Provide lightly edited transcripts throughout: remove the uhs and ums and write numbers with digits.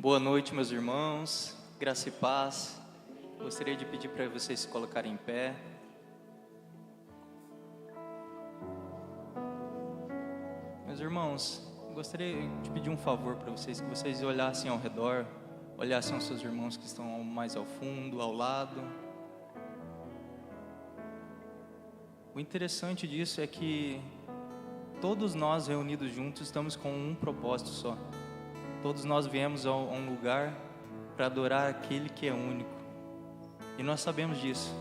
Boa noite, meus irmãos, graça e paz. Gostaria de pedir para vocês se colocarem em pé. Meus irmãos, gostaria de pedir um favor para vocês, que vocês olhassem ao redor, olhassem os seus irmãos que estão mais ao fundo, ao lado. O interessante disso é que todos nós reunidos juntos estamos com um propósito só. Todos nós viemos a um lugar para adorar aquele que é único. E nós sabemos disso,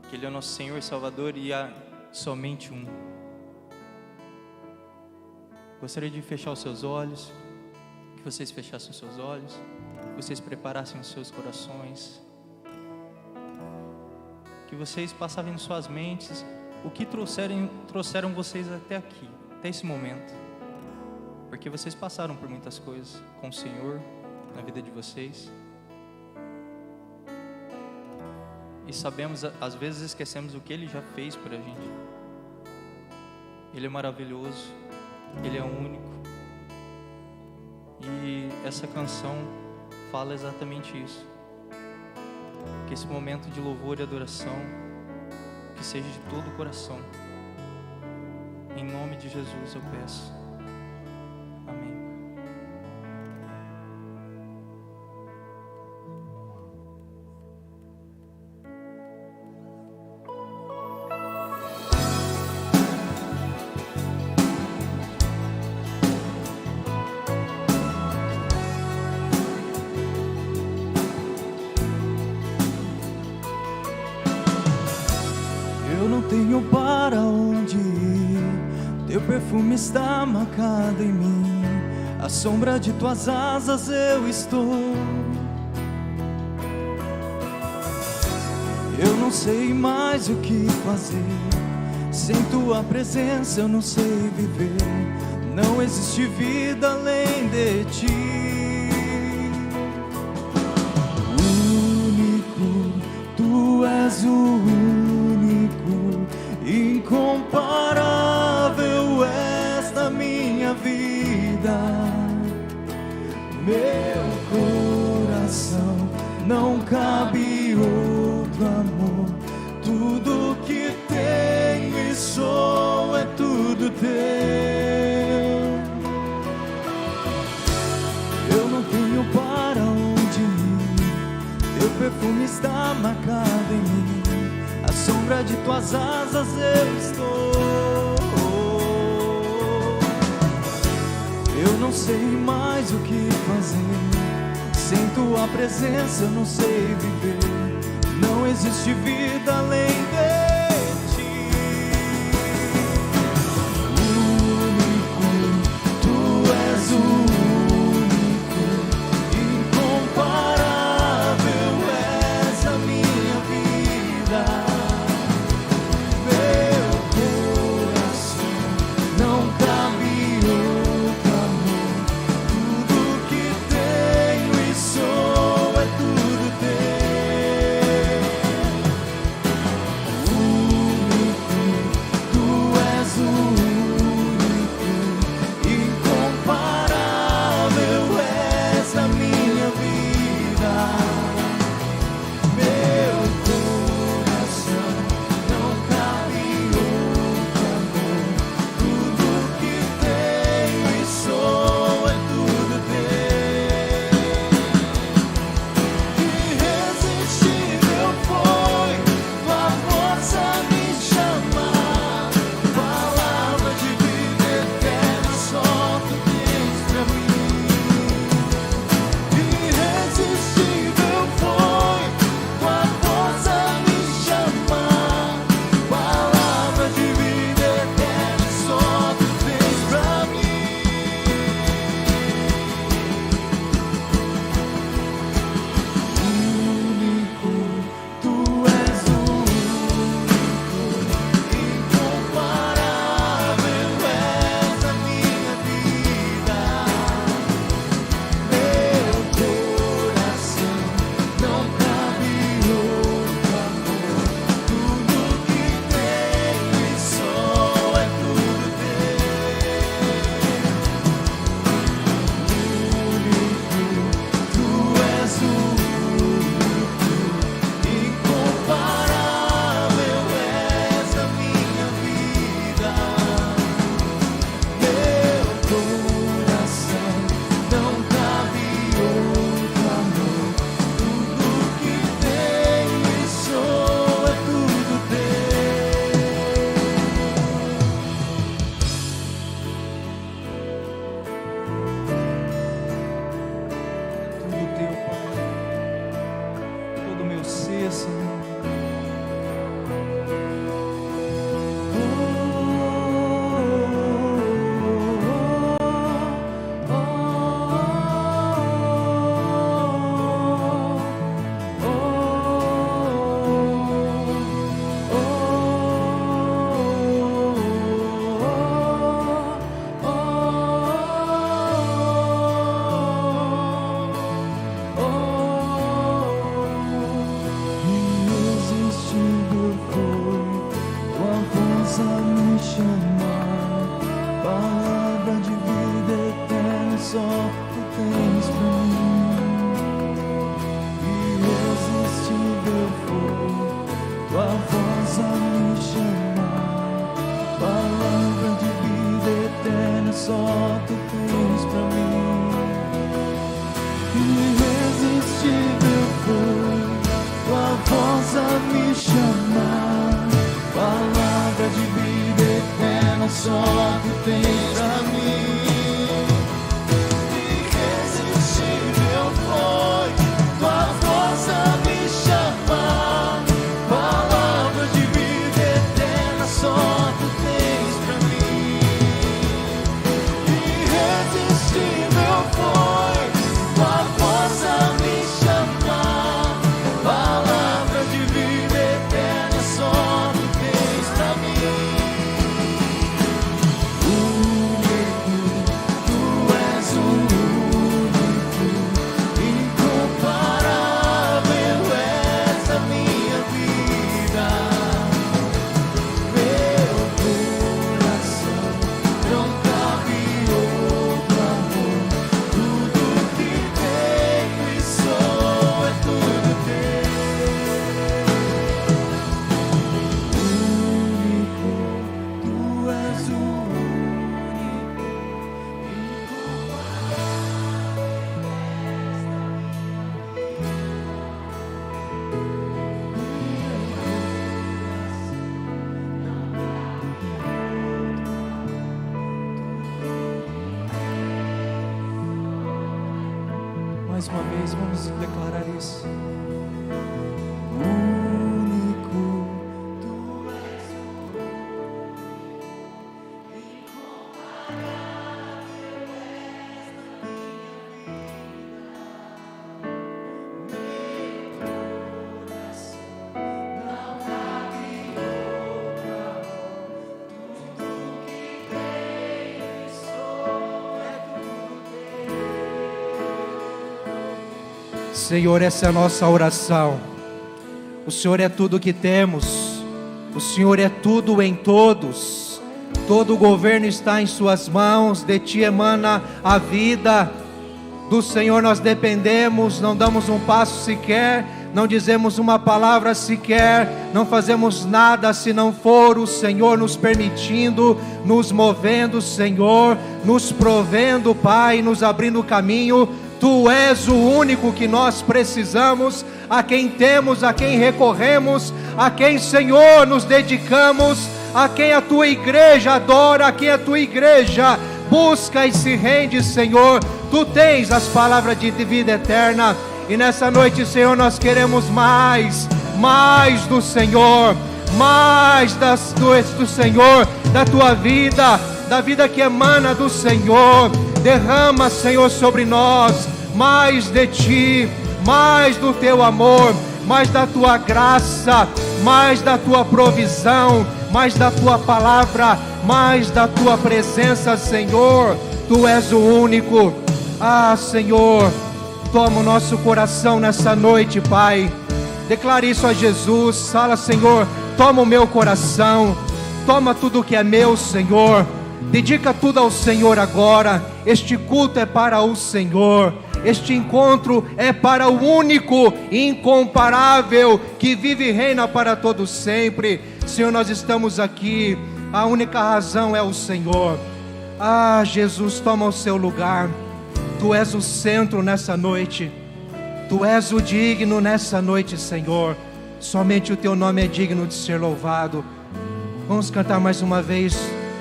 que Ele é o nosso Senhor e Salvador e há somente um. Gostaria de fechar os seus olhos, que vocês fechassem os seus olhos, que vocês preparassem os seus corações, que vocês passassem em suas mentes o que trouxeram vocês até aqui, até esse momento. Porque vocês passaram por muitas coisas com o Senhor na vida de vocês. E sabemos, às vezes esquecemos o que Ele já fez por a gente. Ele é maravilhoso, Ele é único. E essa canção fala exatamente isso. Que esse momento de louvor e adoração, que seja de todo o coração. Em nome de Jesus eu peço. Amém. Eu não tenho para onde ir, teu perfume está marcado em mim, à sombra de tuas asas eu estou. Eu não sei mais o que fazer, sem tua presença eu não sei viver, não existe vida além de ti. Único, tu és o único, incomparável és na minha vida. Meu coração não cabe outro amor, tudo que tenho e sou é tudo teu. Eu não tenho para onde ir, teu perfume está marcado em mim, à sombra de tuas asas eu estou. Eu não sei mais o que fazer, sem tua presença eu não sei viver, não existe vida além de ti. Único, tu és o único, incomparável és a minha vida. Meu coração não cabe outro amor, tudo que tenho e sou é tudo teu. creia, Senhor. Mais uma vez, vamos declarar isso. Único, tu és incomparável, és na minha vida. Meu coração não abre outra mão. Tudo que tenho e sou é tudo teu. Senhor, essa é a nossa oração. O Senhor é tudo que temos. O Senhor é tudo em todos. Todo o governo está em suas mãos. De Ti emana a vida. Do Senhor nós dependemos. Não damos um passo sequer. Não dizemos uma palavra sequer. Não fazemos nada se não for o Senhor nos permitindo, nos movendo, Senhor, nos provendo, Pai, nos abrindo o caminho. Tu és o único que nós precisamos, a quem temos, a quem recorremos, a quem, Senhor, nos dedicamos, a quem a Tua igreja adora, a quem a Tua igreja busca e se rende, Senhor. Tu tens as palavras de vida eterna, e nessa noite, Senhor, nós queremos mais do Senhor, mais do Senhor, da Tua vida, da vida que emana do Senhor. Derrama, Senhor, sobre nós mais de Ti, mais do Teu amor, mais da Tua graça, mais da Tua provisão, mais da Tua palavra, mais da Tua presença, Senhor. Tu és o único. Ah, Senhor, toma o nosso coração nessa noite, Pai. Declare isso a Jesus. Fala, Senhor, toma o meu coração, toma tudo que é meu, Senhor. Dedica tudo ao Senhor agora. Este culto é para o Senhor. Este encontro é para o único, incomparável, que vive e reina para todo sempre. Senhor, nós estamos aqui. A única razão é o Senhor. Ah, Jesus, toma o seu lugar. Tu és o centro nessa noite. Tu és o digno nessa noite, Senhor. Somente o Teu nome é digno de ser louvado. Vamos cantar mais uma vez.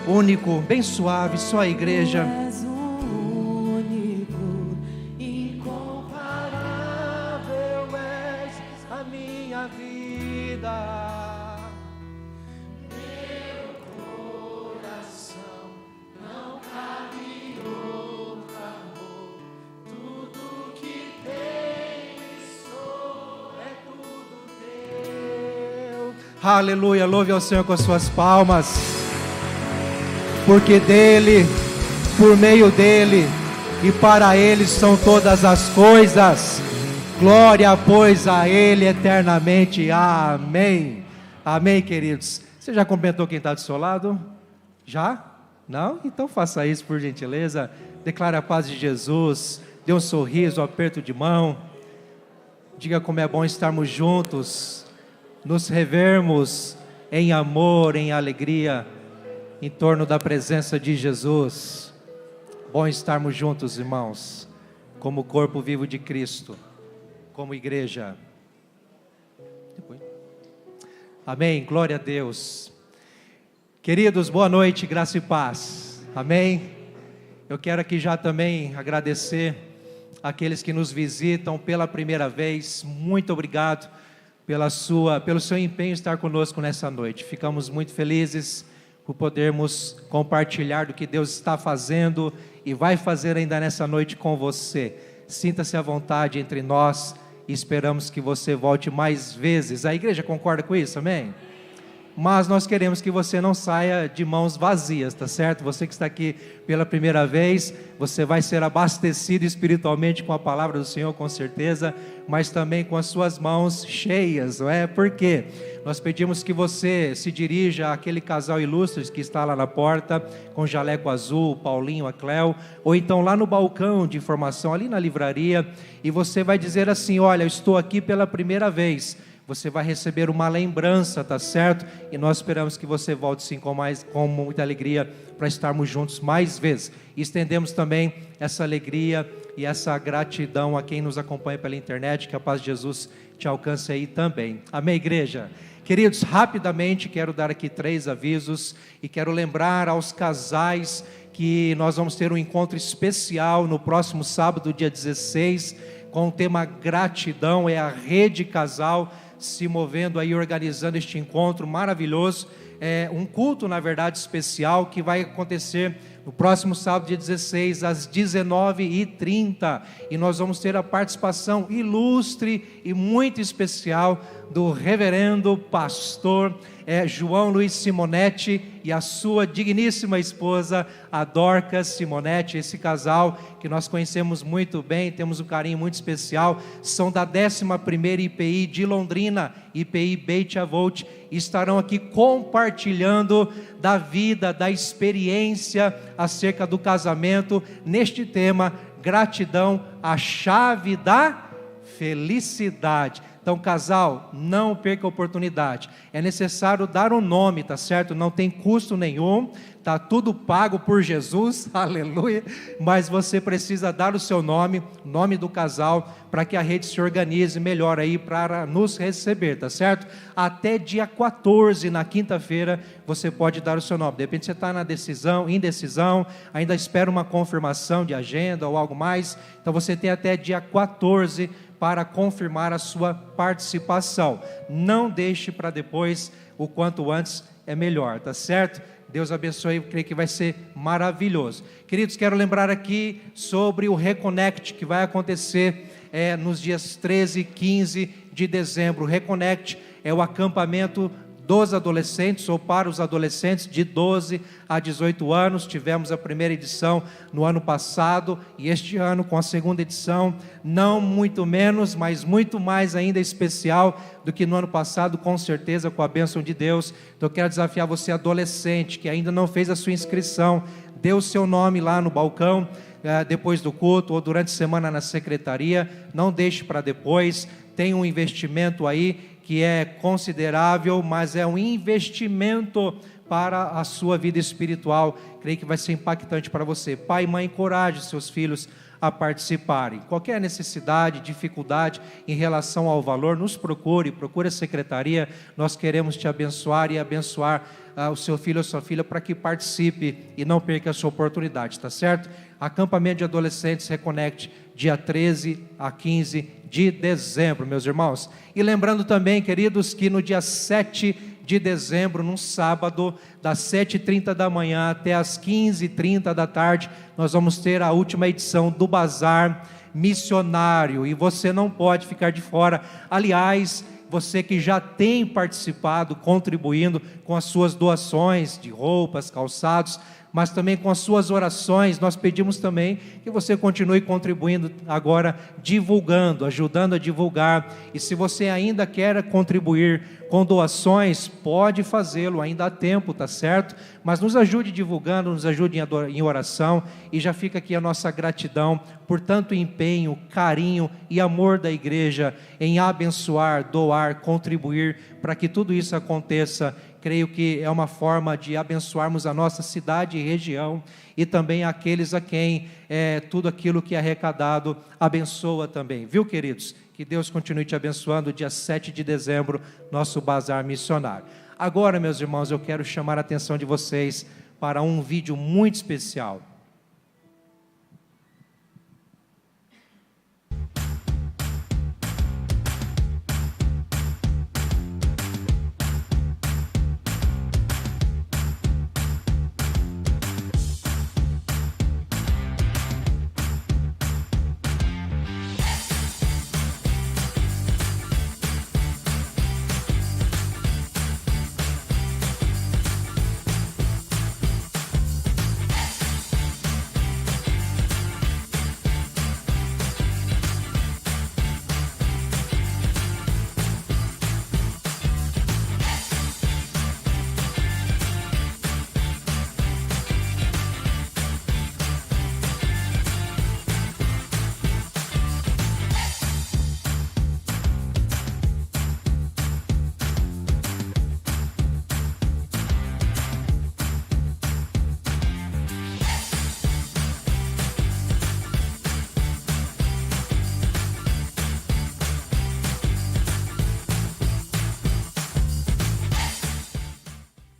Único, bem suave, só a igreja. És o único, incomparável, és a minha Aleluia, louve ao Senhor com as suas palmas. Porque dele, por meio dele e para ele são todas as coisas. Glória, pois, a ele eternamente. Amém. Amém, queridos. Você já cumprimentou quem está do seu lado? Já? Não? Então faça isso, por gentileza. Declare a paz de Jesus. Dê um sorriso, um aperto de mão. Diga como é bom estarmos juntos, nos revermos em amor, em alegria, em torno da presença de Jesus. Bom estarmos juntos, irmãos, como corpo vivo de Cristo, como igreja. Amém, glória a Deus. Queridos, boa noite, graça e paz. Amém. Eu quero aqui já também agradecer aqueles que nos visitam pela primeira vez. Muito obrigado pelo seu empenho em estar conosco nessa noite. Ficamos muito felizes por podermos compartilhar do que Deus está fazendo e vai fazer ainda nessa noite com você. Sinta-se à vontade entre nós e esperamos que você volte mais vezes. A igreja concorda com isso, amém? Mas nós queremos que você não saia de mãos vazias, tá certo? Você que está aqui pela primeira vez, você vai ser abastecido espiritualmente com a palavra do Senhor, com certeza, mas também com as suas mãos cheias, não é? Por quê? Nós pedimos que você se dirija àquele casal ilustre que está lá na porta, com jaleco azul, Paulinho, a Cléo, ou então lá no balcão de informação, ali na livraria, e você vai dizer assim: olha, eu estou aqui pela primeira vez. Você vai receber uma lembrança, tá certo? E nós esperamos que você volte sim com muita alegria para estarmos juntos mais vezes. E estendemos também essa alegria e essa gratidão a quem nos acompanha pela internet, que a paz de Jesus te alcance aí também. Amém, igreja? Queridos, rapidamente quero dar aqui 3 avisos e quero lembrar aos casais que nós vamos ter um encontro especial no próximo sábado, dia 16, com o tema gratidão. É a Rede Casal se movendo aí, organizando este encontro maravilhoso. É um culto, na verdade, especial, que vai acontecer no próximo sábado, dia 16, às 19h30, e nós vamos ter a participação ilustre e muito especial do reverendo pastor João Luiz Simonetti e a sua digníssima esposa, a Dorcas Simonetti. Esse casal que nós conhecemos muito bem, temos um carinho muito especial, são da 11ª IPI de Londrina, IPI Beit Avot, e estarão aqui compartilhando da vida, da experiência acerca do casamento, neste tema, gratidão, a chave da felicidade. Então, casal, não perca a oportunidade. É necessário dar um nome, tá certo? Não tem custo nenhum, tá tudo pago por Jesus, aleluia. Mas você precisa dar o seu nome, nome do casal, para que a rede se organize melhor aí para nos receber, tá certo? Até dia 14, na quinta-feira, você pode dar o seu nome. De repente você está na indecisão, ainda espera uma confirmação de agenda ou algo mais. Então você tem até dia 14 para confirmar a sua participação. Não deixe para depois, o quanto antes é melhor, tá certo? Deus abençoe, eu creio que vai ser maravilhoso. Queridos, quero lembrar aqui sobre o Reconnect, que vai acontecer nos dias 13 e 15 de dezembro. O Reconnect é o acampamento dos adolescentes, ou para os adolescentes de 12 a 18 anos. Tivemos a primeira edição no ano passado, e este ano com a segunda edição, não muito menos, mas muito mais ainda especial do que no ano passado, com certeza, com a bênção de Deus. Então eu quero desafiar você, adolescente, que ainda não fez a sua inscrição, dê o seu nome lá no balcão, depois do culto, ou durante a semana na secretaria, não deixe para depois. Tem um investimento aí, que é considerável, mas é um investimento para a sua vida espiritual. Creio que vai ser impactante para você. Pai e mãe, encoraje seus filhos a participarem. Qualquer necessidade, dificuldade em relação ao valor, nos procure a secretaria. Nós queremos te abençoar e abençoar o seu filho ou sua filha para que participe e não perca a sua oportunidade, tá certo? Acampamento de adolescentes Reconnect, dia 13 a 15 de dezembro, meus irmãos. E lembrando também, queridos, que no dia 7 de dezembro, num sábado, das 7h30 da manhã até as 15h30 da tarde, nós vamos ter a última edição do Bazar Missionário, e você não pode ficar de fora. Aliás, você que já tem participado, contribuindo com as suas doações de roupas, calçados, mas também com as suas orações. Nós pedimos também que você continue contribuindo agora, divulgando, ajudando a divulgar. E se você ainda quer contribuir com doações, pode fazê-lo, ainda há tempo, tá certo? Mas nos ajude divulgando, nos ajude em oração, e já fica aqui a nossa gratidão por tanto empenho, carinho e amor da igreja em abençoar, doar, contribuir para que tudo isso aconteça. Creio que é uma forma de abençoarmos a nossa cidade e região, e também aqueles a quem tudo aquilo que é arrecadado abençoa também, viu, queridos? Que Deus continue te abençoando. Dia 7 de dezembro, nosso bazar missionário. Agora, meus irmãos, eu quero chamar a atenção de vocês para um vídeo muito especial.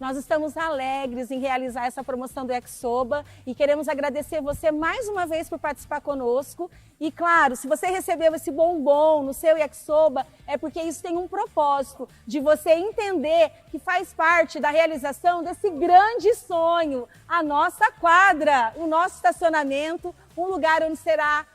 Nós estamos alegres em realizar essa promoção do Yakisoba e queremos agradecer você mais uma vez por participar conosco. E claro, se você recebeu esse bombom no seu Yakisoba, é porque isso tem um propósito, de você entender que faz parte da realização desse grande sonho, a nossa quadra, o nosso estacionamento, um lugar onde será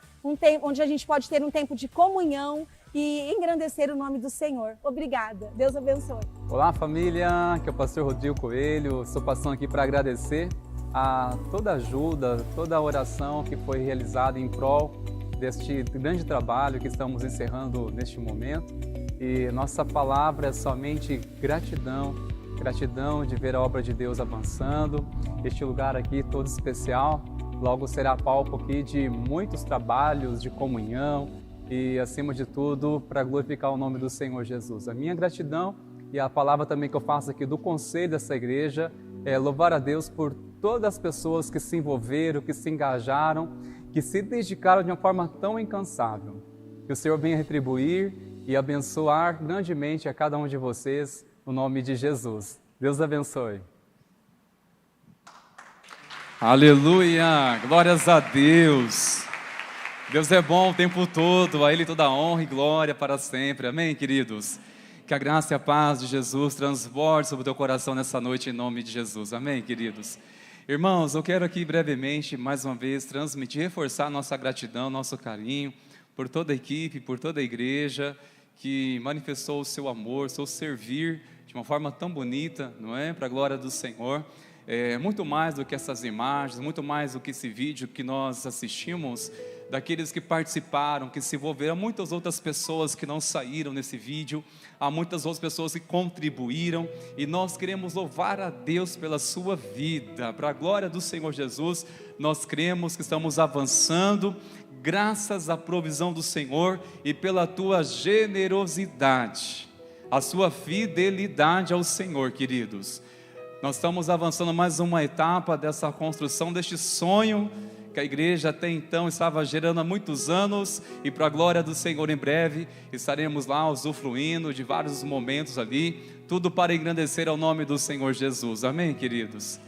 onde a gente pode ter um tempo de comunhão e engrandecer o nome do Senhor. Obrigada. Deus abençoe. Olá, família. Aqui é o pastor Rodrigo Coelho. Estou passando aqui para agradecer a toda a ajuda, toda a oração que foi realizada em prol deste grande trabalho que estamos encerrando neste momento. E nossa palavra é somente gratidão, gratidão de ver a obra de Deus avançando. Este lugar aqui todo especial, logo será palco aqui de muitos trabalhos de comunhão, e, acima de tudo, para glorificar o nome do Senhor Jesus. A minha gratidão e a palavra também que eu faço aqui do conselho dessa igreja é louvar a Deus por todas as pessoas que se envolveram, que se engajaram, que se dedicaram de uma forma tão incansável. Que o Senhor venha retribuir e abençoar grandemente a cada um de vocês, no nome de Jesus. Deus abençoe. Aleluia! Glórias a Deus! Deus é bom o tempo todo, a Ele toda a honra e glória para sempre. Amém, queridos? Que a graça e a paz de Jesus transborde sobre o teu coração nessa noite, em nome de Jesus. Amém, queridos? Irmãos, eu quero aqui brevemente, mais uma vez, transmitir, reforçar nossa gratidão, nosso carinho por toda a equipe, por toda a igreja que manifestou o seu amor, seu servir de uma forma tão bonita, não é? Para a glória do Senhor. Muito mais do que essas imagens, muito mais do que esse vídeo que nós assistimos, daqueles que participaram, que se envolveram, há muitas outras pessoas que não saíram nesse vídeo, há muitas outras pessoas que contribuíram, e nós queremos louvar a Deus pela sua vida, para a glória do Senhor Jesus. Nós cremos que estamos avançando, graças à provisão do Senhor e pela tua generosidade, a sua fidelidade ao Senhor, queridos. Nós estamos avançando mais uma etapa dessa construção, deste sonho que a igreja até então estava gerando há muitos anos, e para a glória do Senhor em breve estaremos lá usufruindo de vários momentos ali, tudo para engrandecer ao nome do Senhor Jesus. Amém, queridos?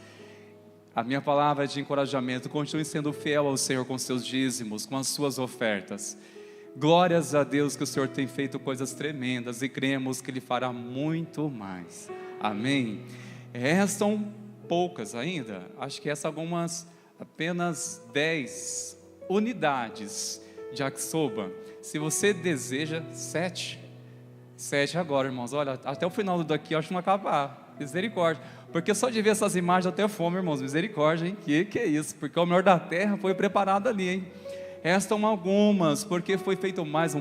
A minha palavra é de encorajamento: continue sendo fiel ao Senhor com seus dízimos, com as suas ofertas. Glórias a Deus que o Senhor tem feito coisas tremendas e cremos que Ele fará muito mais. Amém? Restam poucas ainda, acho que apenas 10 unidades de yakisoba. Se você deseja 7, 7 agora, irmãos. Olha, até o final daqui eu acho que não acabar. Misericórdia. Porque só de ver essas imagens eu tenho fome, irmãos. Misericórdia, hein? Que é isso? Porque o melhor da terra foi preparado ali, hein? Restam algumas, porque foi feito mais,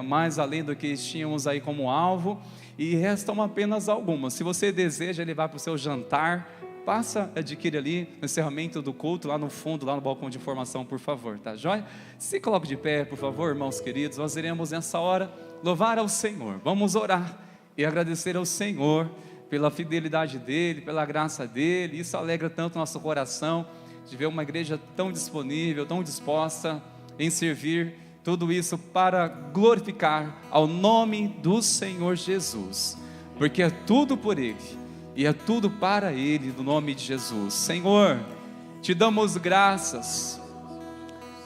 mais além do que tínhamos aí como alvo. E restam apenas algumas. Se você deseja levar para o seu jantar, passa, adquire ali no encerramento do culto, lá no fundo, lá no balcão de informação, por favor, tá joia? Se coloque de pé, por favor, irmãos queridos. Nós iremos nessa hora louvar ao Senhor. Vamos orar e agradecer ao Senhor pela fidelidade dEle, pela graça dEle. Isso alegra tanto nosso coração, de ver uma igreja tão disponível, tão disposta em servir. Tudo isso para glorificar ao nome do Senhor Jesus, porque é tudo por Ele e é tudo para Ele, no nome de Jesus. Senhor, te damos graças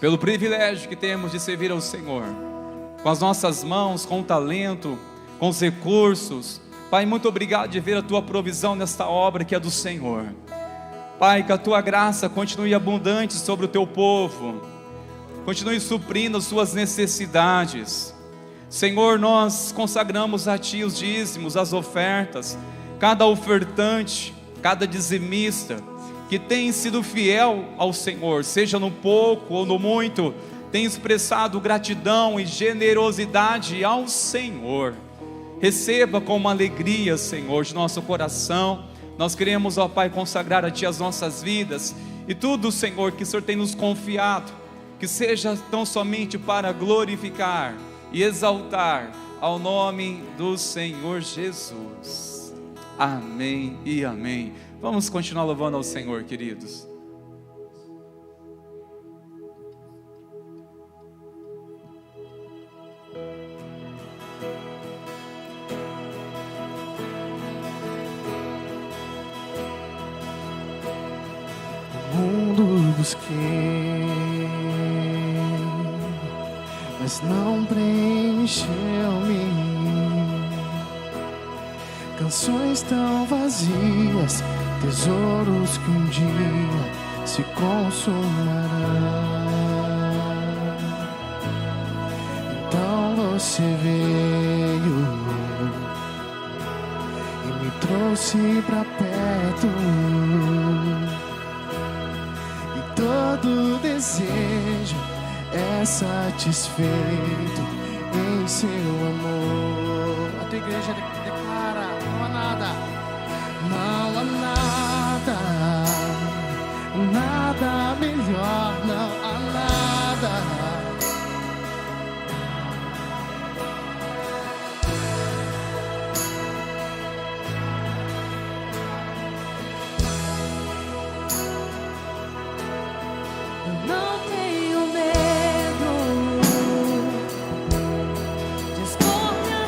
pelo privilégio que temos de servir ao Senhor, com as nossas mãos, com o talento, com os recursos. Pai, muito obrigado de ver a Tua provisão nesta obra que é do Senhor. Pai, que a Tua graça continue abundante sobre o Teu povo, continue suprindo as suas necessidades. Senhor, nós consagramos a Ti os dízimos, as ofertas, cada ofertante, cada dizimista, que tem sido fiel ao Senhor, seja no pouco ou no muito, tem expressado gratidão e generosidade ao Senhor. Receba com uma alegria, Senhor, de nosso coração. Nós queremos, ó Pai, consagrar a Ti as nossas vidas, e tudo, Senhor, que o Senhor tem nos confiado, que seja tão somente para glorificar e exaltar ao nome do Senhor Jesus. Amém e amém. Vamos continuar louvando ao Senhor, queridos. O mundo busquei, mas não preencheu-me. Canções tão vazias, tesouros que um dia se consumarão. Então você veio e me trouxe pra perto, e todo desejo é satisfeito em seu amor. A tua igreja declara: não há nada, não há nada, nada melhor, não há nada. Não tenho medo de expor minha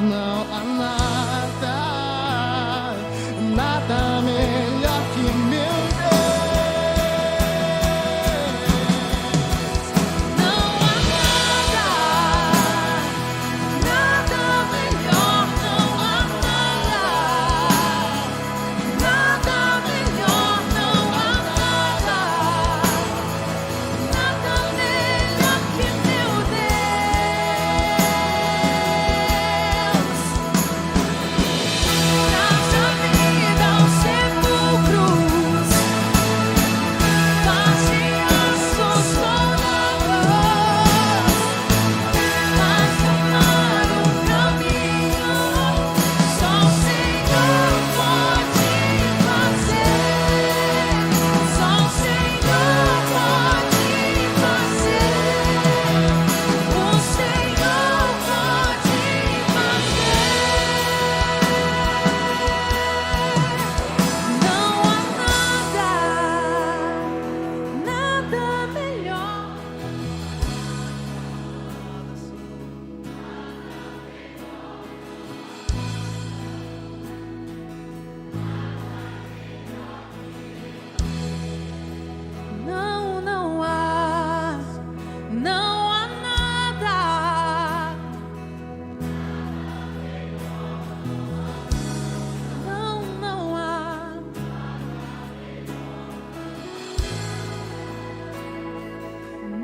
não há nada, nada melhor que meu Deus. Não há nada, nada melhor, não há nada, nada melhor, não há nada, nada melhor que meu Deus. Traz a vida aos sepulcros, faz riachos rodados, faz amar o caminho. Só o Senhor pode fazer, só o Senhor pode fazer, o Senhor pode fazer. Não há nada, nada melhor. Não, não há nada. Não, não há.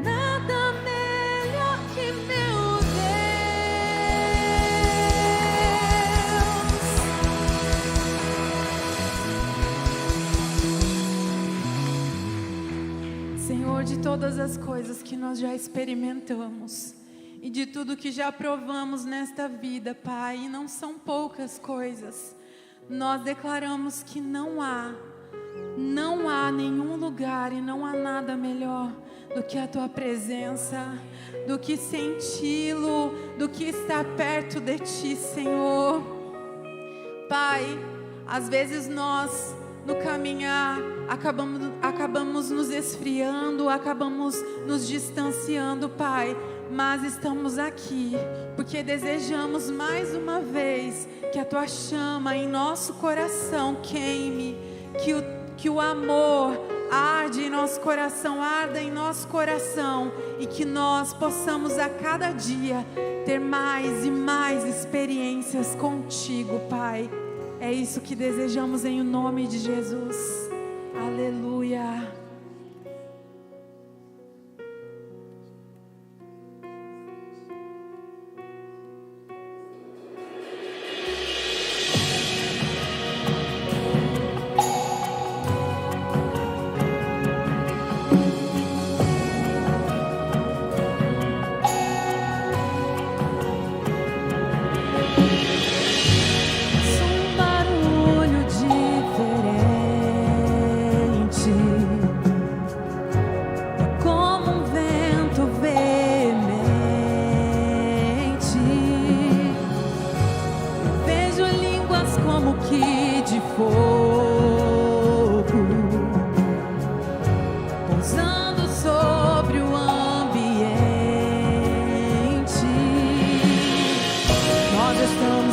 Nada melhor que meu Deus. Senhor, de todas as coisas que nós já experimentamos e de tudo que já provamos nesta vida, Pai, e não são poucas coisas, nós declaramos que não há nenhum lugar e não há nada melhor do que a Tua presença, do que senti-lo, do que estar perto de Ti, Senhor. Pai, às vezes nós, no caminhar, acabamos nos esfriando, acabamos nos distanciando, Pai, mas estamos aqui porque desejamos mais uma vez que a Tua chama em nosso coração queime, que o amor arde em nosso coração, arda em nosso coração, e que nós possamos a cada dia ter mais e mais experiências contigo, Pai. É isso que desejamos em nome de Jesus. Aleluia. Um barulho diferente, como um vento veemente. Vejo línguas como que de fogo pousando sobre o ambiente. Nós estamos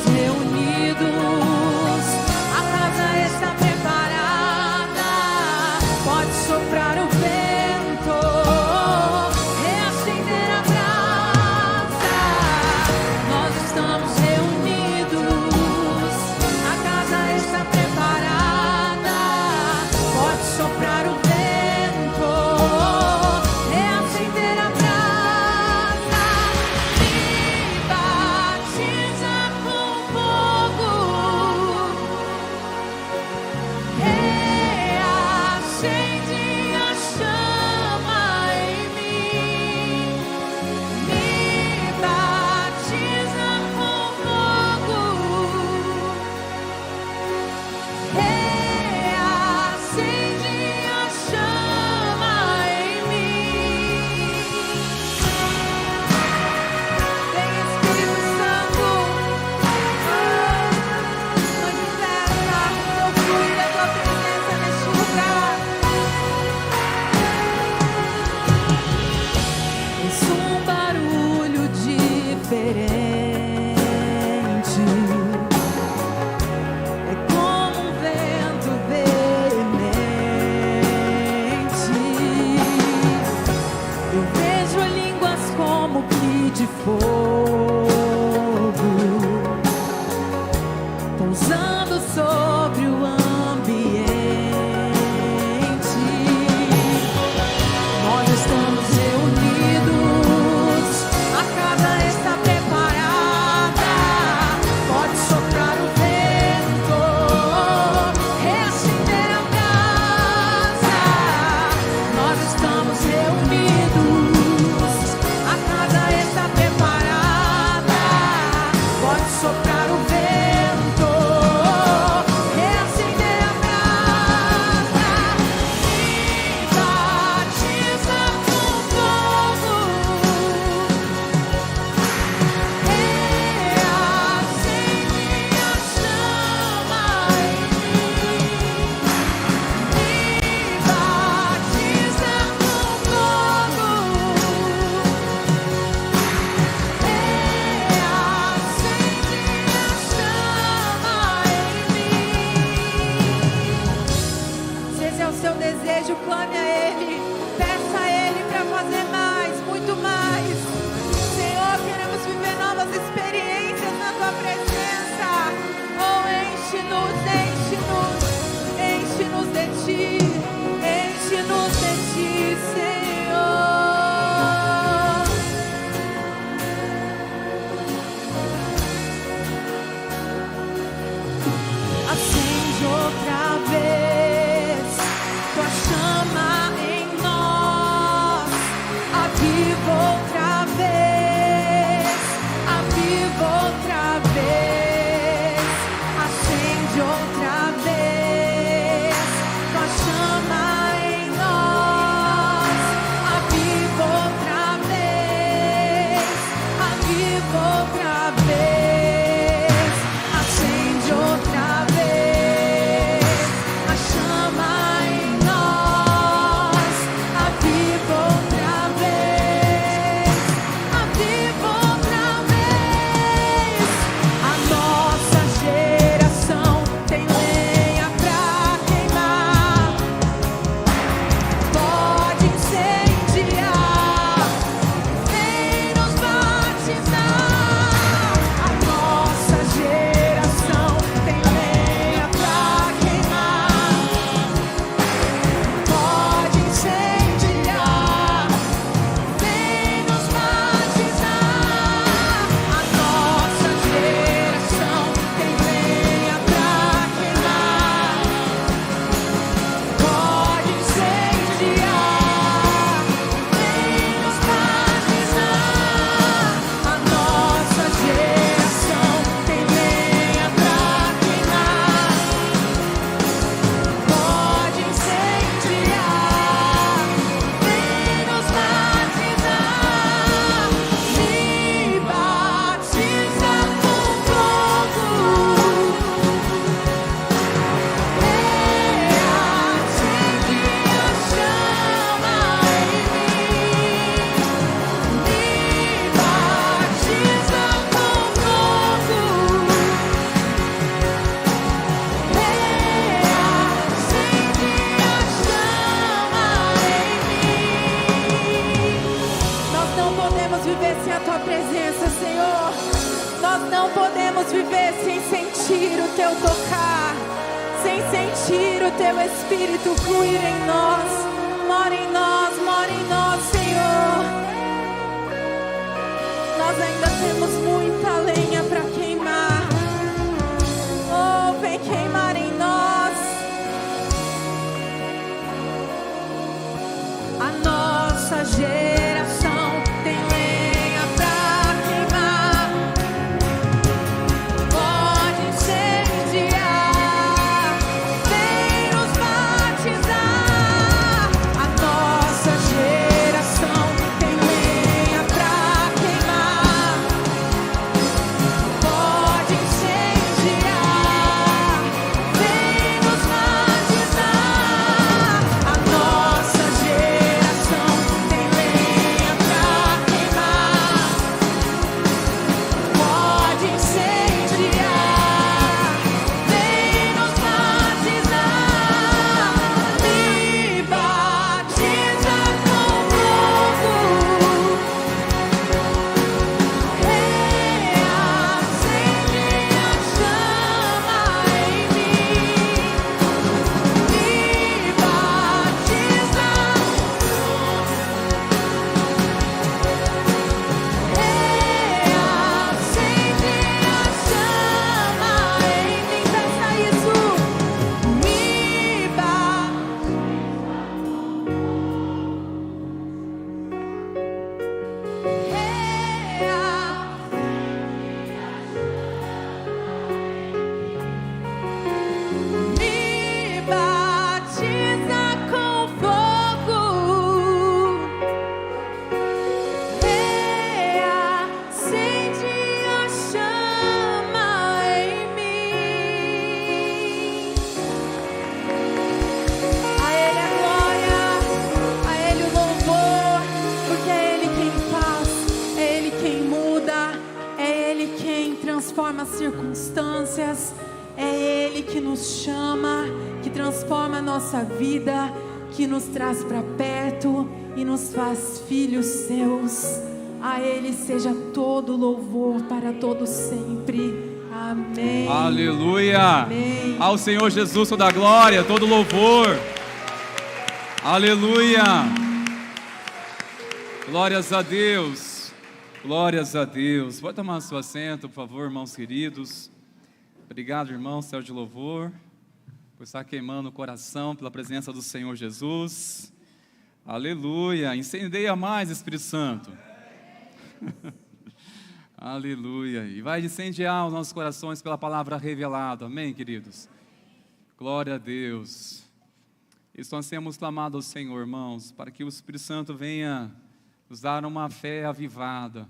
viver sem sentir o teu tocar, sem sentir o teu Espírito fluir em nós. Mora em nós, Senhor. Nós ainda temos muita lenha para queimar. Oh, vem queimar em nós. A nossa geração tem lenha pra queimar. Pode incendiar, vem nos batizar. A nossa geração tem lenha pra queimar. Pode incendiar, vem nos batizar. A nossa geração tem lenha pra queimar. Pode incendiar, vem nos batizar. Me batiza com fogo, reacende a chama em mim. Me batiza, reacende a chama em mim. Peça isso. Me Me batiza com fogo, reacende a chama em mim. A Ele a glória, a Ele o louvor, porque é Ele quem faz, é Ele quem muda, é Ele quem transforma as circunstâncias, é Ele que nos chama, que transforma a nossa vida, que nos traz para perto e nos faz filhos seus. A Ele seja todo louvor para todo sempre. Amém. Aleluia. Amém. Ao Senhor Jesus toda a glória, todo louvor. Aleluia. Glórias a Deus. Glórias a Deus. Pode tomar seu assento, por favor, irmãos queridos. Obrigado, irmão, céu de louvor, por estar queimando o coração pela presença do Senhor Jesus. Aleluia. Incendeia mais, Espírito Santo. Aleluia. E vai incendiar os nossos corações pela palavra revelada. Amém, queridos? Glória a Deus. Isso nós temos clamado ao Senhor, irmãos, para que o Espírito Santo venha nos dar uma fé avivada,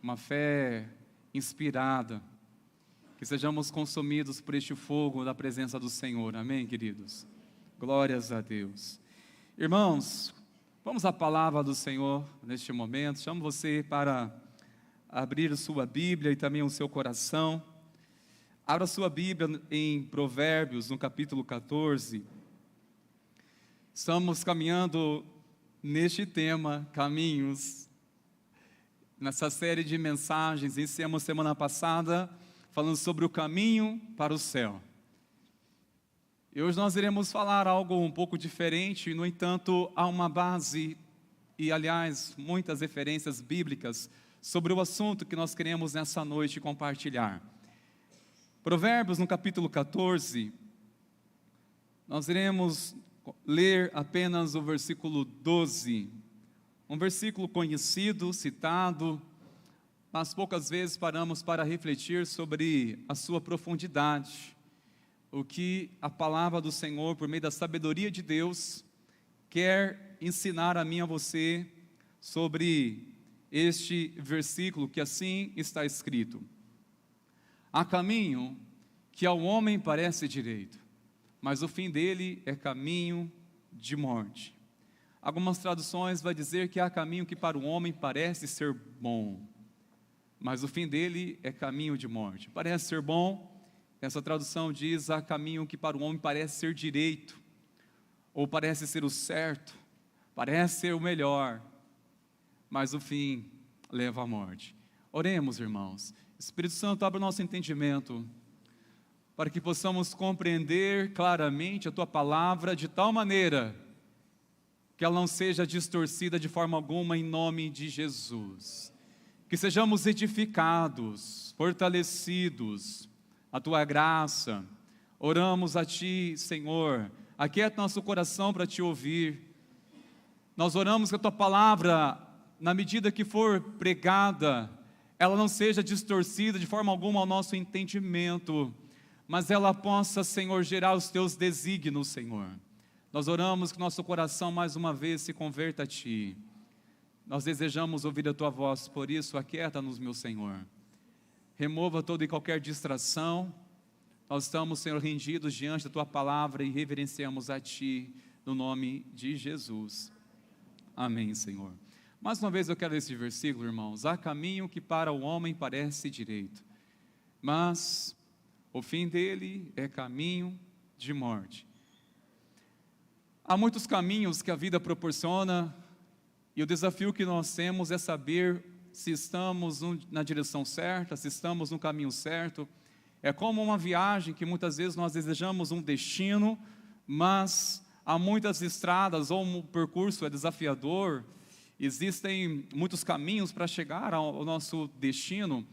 uma fé inspirada, que sejamos consumidos por este fogo da presença do Senhor. Amém, queridos? Glórias a Deus. Irmãos, vamos à palavra do Senhor neste momento. Chamo você para abrir sua Bíblia e também o seu coração. Abra sua Bíblia em Provérbios, no capítulo 14. Estamos caminhando neste tema, caminhos, nessa série de mensagens. Iniciamos semana passada falando sobre o caminho para o céu. E hoje nós iremos falar algo um pouco diferente, no entanto, há uma base e, aliás, muitas referências bíblicas sobre o assunto que nós queremos nessa noite compartilhar. Provérbios, no capítulo 14, nós iremos ler apenas o versículo 12, um versículo conhecido, citado, mas poucas vezes paramos para refletir sobre a sua profundidade, o que a palavra do Senhor, por meio da sabedoria de Deus, quer ensinar a mim e a você sobre este versículo, que assim está escrito: há caminho que ao homem parece direito, mas o fim dele é caminho de morte. Algumas traduções vai dizer que há caminho que para o homem parece ser bom, mas o fim dele é caminho de morte. Parece ser bom, essa tradução diz: há caminho que para o homem parece ser direito, ou parece ser o certo, parece ser o melhor, mas o fim leva à morte. Oremos, irmãos. Espírito Santo, abre o nosso entendimento, para que possamos compreender claramente a Tua palavra de tal maneira que ela não seja distorcida de forma alguma, em nome de Jesus. Que sejamos edificados, fortalecidos, a Tua graça. Oramos a Ti, Senhor, aquieta nosso coração para Te ouvir. Nós oramos que a Tua palavra, na medida que for pregada, ela não seja distorcida de forma alguma ao nosso entendimento, mas ela possa, Senhor, gerar os Teus desígnios, Senhor. Nós oramos que nosso coração mais uma vez se converta a Ti. Nós desejamos ouvir a Tua voz, por isso aquieta-nos, meu Senhor. Remova toda e qualquer distração. Nós estamos, Senhor, rendidos diante da Tua palavra e reverenciamos a Ti, no nome de Jesus. Amém, Senhor. Mais uma vez eu quero ler esse versículo, irmãos. Há caminho que para o homem parece direito, mas o fim dele é caminho de morte. Há muitos caminhos que a vida proporciona, e o desafio que nós temos é saber se estamos na direção certa, se estamos no caminho certo. É como uma viagem que muitas vezes nós desejamos um destino, mas há muitas estradas ou um percurso é desafiador, existem muitos caminhos para chegar ao nosso destino.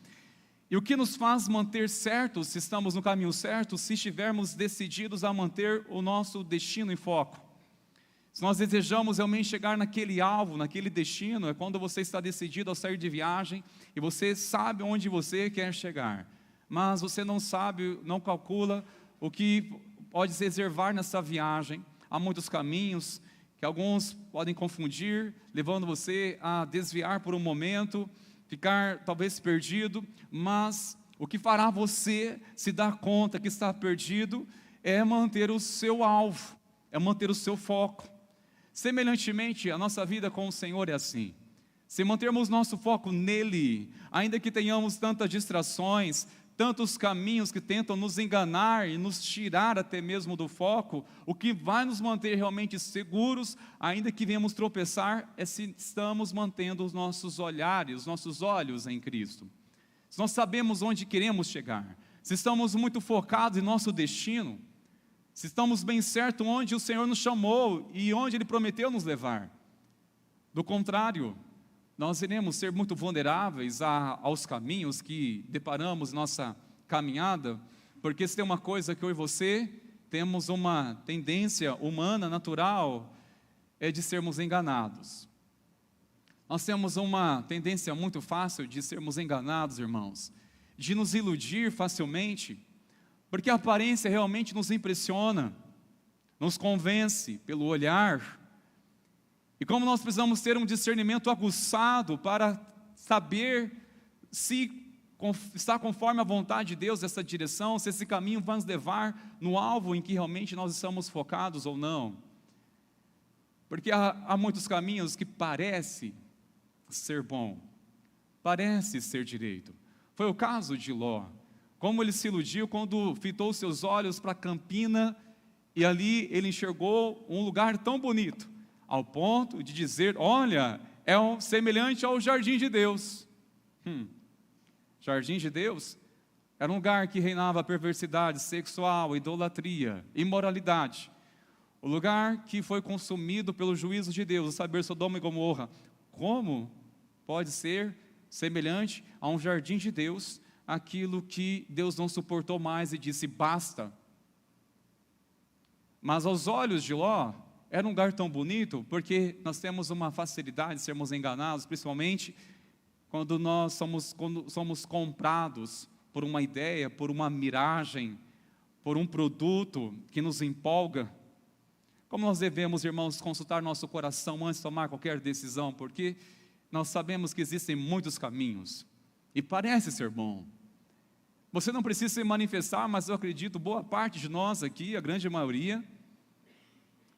E o que nos faz manter certos, se estamos no caminho certo, se estivermos decididos a manter o nosso destino em foco. Se nós desejamos realmente chegar naquele alvo, naquele destino, é quando você está decidido a sair de viagem e você sabe onde você quer chegar, mas você não sabe, não calcula o que pode se reservar nessa viagem. Há muitos caminhos que alguns podem confundir, levando você a desviar por um momento, ficar talvez perdido, mas o que fará você se dar conta que está perdido é manter o seu alvo, é manter o seu foco. Semelhantemente, a nossa vida com o Senhor é assim. Se mantermos nosso foco nele, ainda que tenhamos tantas distrações, tantos caminhos que tentam nos enganar e nos tirar até mesmo do foco, o que vai nos manter realmente seguros, ainda que venhamos tropeçar, é se estamos mantendo os nossos olhos em Cristo. Se nós sabemos onde queremos chegar, se estamos muito focados em nosso destino, se estamos bem certos onde o Senhor nos chamou e onde Ele prometeu nos levar. Do contrário, nós iremos ser muito vulneráveis aos caminhos que deparamos em nossa caminhada, porque se tem uma coisa que eu e você temos uma tendência humana, natural, é de sermos enganados. Nós temos uma tendência muito fácil de sermos enganados, irmãos, de nos iludir facilmente, porque a aparência realmente nos impressiona, nos convence pelo olhar. E como nós precisamos ter um discernimento aguçado para saber se está conforme a vontade de Deus essa direção, se esse caminho vai nos levar no alvo em que realmente nós estamos focados ou não. Porque há muitos caminhos que parece ser bom, parece ser direito. Foi o caso de Ló. Como ele se iludiu quando fitou seus olhos para a campina e ali ele enxergou um lugar tão bonito, ao ponto de dizer, olha, é semelhante ao jardim de Deus. Jardim de Deus era um lugar que reinava a perversidade sexual, idolatria, imoralidade. O lugar que foi consumido pelo juízo de Deus, o saber Sodoma e Gomorra. Como pode ser semelhante a um jardim de Deus, aquilo que Deus não suportou mais e disse, basta. Mas aos olhos de Ló, era um lugar tão bonito, porque nós temos uma facilidade de sermos enganados, principalmente quando somos comprados por uma ideia, por uma miragem, por um produto que nos empolga. Como nós devemos, irmãos, consultar nosso coração antes de tomar qualquer decisão, porque nós sabemos que existem muitos caminhos, e parece ser bom. Você não precisa se manifestar, mas eu acredito, boa parte de nós aqui, a grande maioria,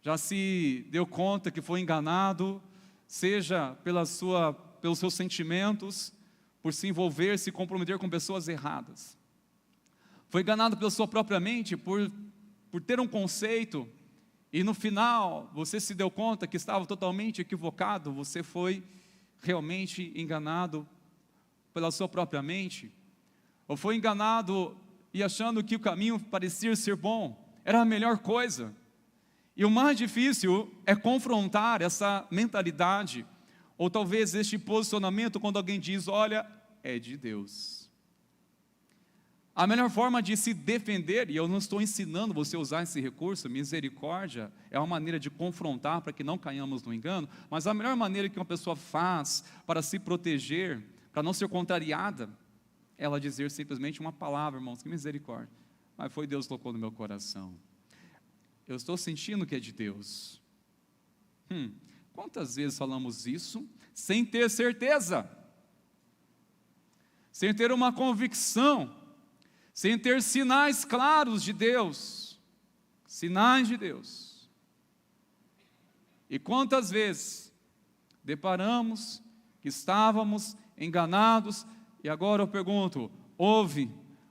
já se deu conta que foi enganado, seja pelos seus sentimentos, por se envolver, se comprometer com pessoas erradas. Foi enganado pela sua própria mente, por ter um conceito, e no final, você se deu conta que estava totalmente equivocado, você foi realmente enganado pela sua própria mente. ou foi enganado e achando que o caminho parecia ser bom, era a melhor coisa. E o mais difícil é confrontar essa mentalidade, ou talvez este posicionamento quando alguém diz, olha, é de Deus. A melhor forma de se defender, e eu não estou ensinando você a usar esse recurso, misericórdia, é uma maneira de confrontar para que não caiamos no engano, mas a melhor maneira que uma pessoa faz para se proteger, para não ser contrariada, é ela dizer simplesmente uma palavra, irmãos, que misericórdia. Mas foi Deus que colocou no meu coração. Eu estou sentindo que é de Deus. Quantas vezes falamos isso sem ter certeza? Sem ter uma convicção? Sem ter sinais claros de Deus? Sinais de Deus. E quantas vezes deparamos que estávamos enganados, e agora eu pergunto, houve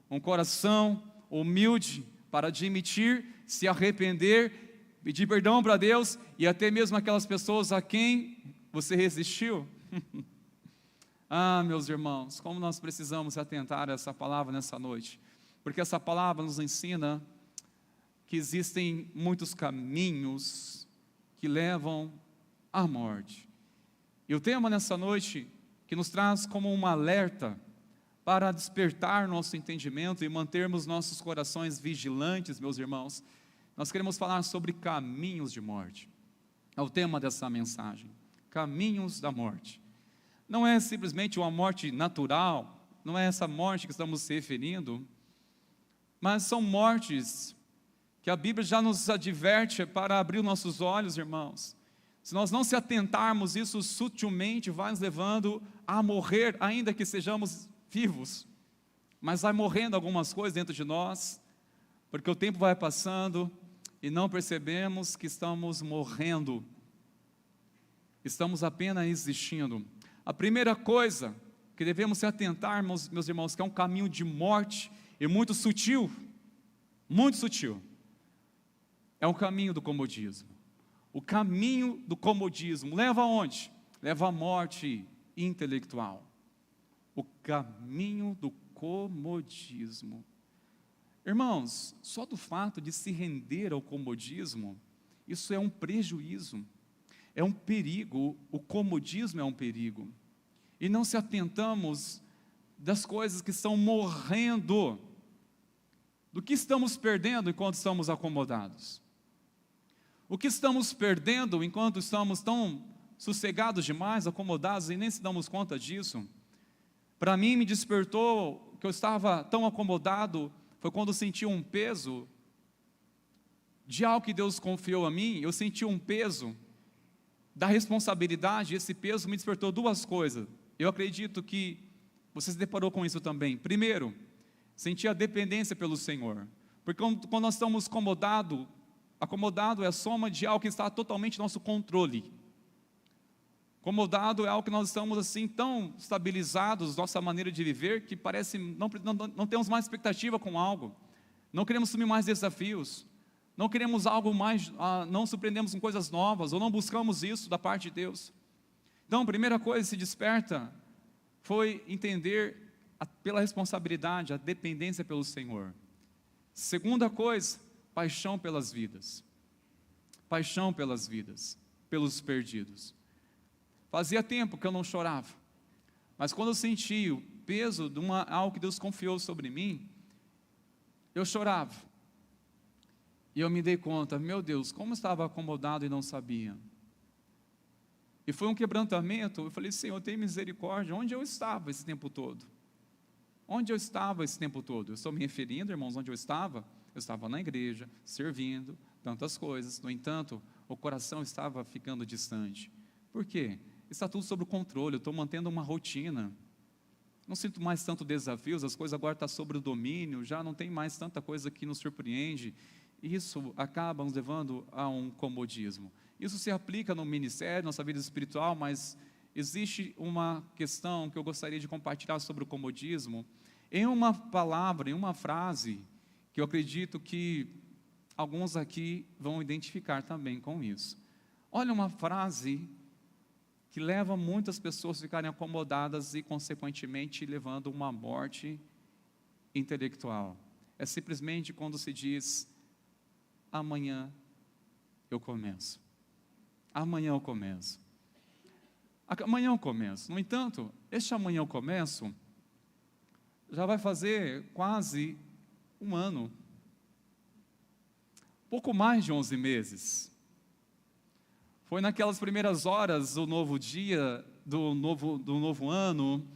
um coração humilde para admitir, se arrepender, pedir perdão para Deus, e até mesmo aquelas pessoas a quem você resistiu? Ah, meus irmãos, como nós precisamos atentar a essa palavra nessa noite, porque essa palavra nos ensina que existem muitos caminhos que levam à morte. E o tema nessa noite, que nos traz como um alerta para despertar nosso entendimento e mantermos nossos corações vigilantes, meus irmãos, nós queremos falar sobre caminhos de morte. É o tema dessa mensagem, caminhos da morte. Não é simplesmente uma morte natural, não é essa morte que estamos se referindo, mas são mortes que a Bíblia já nos adverte para abrir nossos olhos, irmãos. Se nós não se atentarmos, isso sutilmente vai nos levando a morrer, ainda que sejamos vivos, mas vai morrendo algumas coisas dentro de nós, porque o tempo vai passando e não percebemos que estamos morrendo, estamos apenas existindo. A primeira coisa que devemos se atentar, meus irmãos, que é um caminho de morte e muito sutil, é o caminho do comodismo. O caminho do comodismo leva aonde? Leva à morte intelectual. O caminho do comodismo. Irmãos, só do fato de se render ao comodismo, isso é um prejuízo, é um perigo, o comodismo é um perigo. E não se atentamos das coisas que estão morrendo, do que estamos perdendo enquanto estamos acomodados. O que estamos perdendo enquanto estamos tão sossegados demais, acomodados e nem se damos conta disso. Para mim me despertou que eu estava tão acomodado, foi quando eu senti um peso de algo que Deus confiou a mim, eu senti um peso da responsabilidade, esse peso me despertou duas coisas. Eu acredito que você se deparou com isso também. Primeiro, senti a dependência pelo Senhor, porque quando nós estamos acomodado é a soma de algo que está totalmente no nosso controle. Acomodado é algo que nós estamos assim tão estabilizados, nossa maneira de viver, que parece não temos mais expectativa com algo, não queremos assumir mais desafios, não queremos algo mais, não surpreendemos com coisas novas, ou não buscamos isso da parte de Deus. Então, a primeira coisa que se desperta foi entender pela responsabilidade, a dependência pelo Senhor. Segunda coisa, paixão pelas vidas. Paixão pelas vidas, pelos perdidos. Fazia tempo que eu não chorava, mas quando eu senti o peso de algo que Deus confiou sobre mim, eu chorava. E eu me dei conta, meu Deus, como eu estava acomodado e não sabia. E foi um quebrantamento, eu falei, Senhor, tem misericórdia, onde eu estava esse tempo todo? Onde eu estava esse tempo todo? Eu estou me referindo, irmãos, onde eu estava? Eu estava na igreja, servindo, tantas coisas. No entanto, o coração estava ficando distante. Por quê? Está tudo sob o controle, eu estou mantendo uma rotina. Não sinto mais tanto desafios, as coisas agora estão sob o domínio, já não tem mais tanta coisa que nos surpreende. Isso acaba nos levando a um comodismo. Isso se aplica no ministério, nossa vida espiritual, mas existe uma questão que eu gostaria de compartilhar sobre o comodismo, em uma palavra, em uma frase, que eu acredito que alguns aqui vão identificar também com isso. Olha uma frase que leva muitas pessoas a ficarem acomodadas e, consequentemente, levando uma morte intelectual. É simplesmente quando se diz: amanhã eu começo. Amanhã eu começo. Amanhã eu começo. No entanto, este amanhã eu começo já vai fazer quase um ano. Pouco mais de 11 meses. Foi naquelas primeiras horas do novo dia, do novo ano,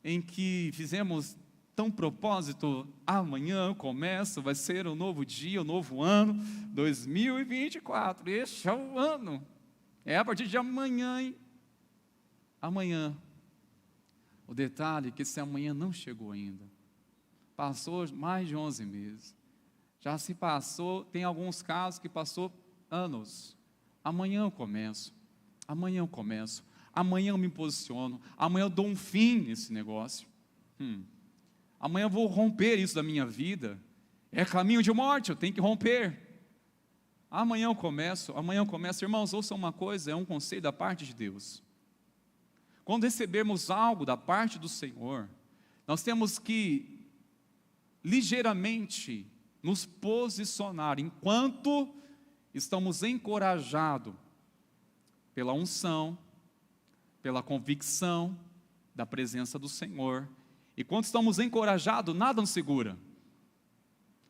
em que fizemos tão propósito: amanhã eu começo, vai ser um novo dia, um novo ano, 2024, este é o ano, é a partir de amanhã, hein? Amanhã. O detalhe é que esse amanhã não chegou ainda, passou mais de 11 meses, já se passou, tem alguns casos que passou anos. Amanhã eu começo, amanhã eu começo, amanhã eu me posiciono, amanhã eu dou um fim nesse negócio. Amanhã eu vou romper isso da minha vida. É caminho de morte, eu tenho que romper. Amanhã eu começo. Irmãos, ouçam uma coisa, é um conselho da parte de Deus. Quando recebermos algo da parte do Senhor, nós temos que ligeiramente nos posicionar, enquanto estamos encorajados pela unção, pela convicção da presença do Senhor. E quando estamos encorajados, nada nos segura.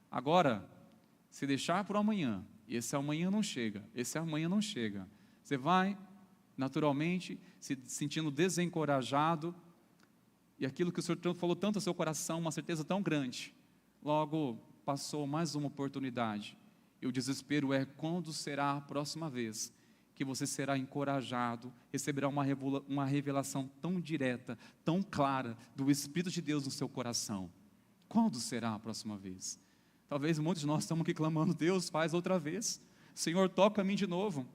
Agora, se deixar para o amanhã, e esse amanhã não chega, você vai naturalmente se sentindo desencorajado, e aquilo que o Senhor falou tanto ao seu coração, uma certeza tão grande, logo passou mais uma oportunidade, e o desespero é: quando será a próxima vez que você será encorajado, receberá uma revelação tão direta, tão clara, do Espírito de Deus no seu coração? Quando será a próxima vez? Talvez muitos de nós estamos aqui clamando: Deus, faz outra vez, Senhor, toca-me de novo,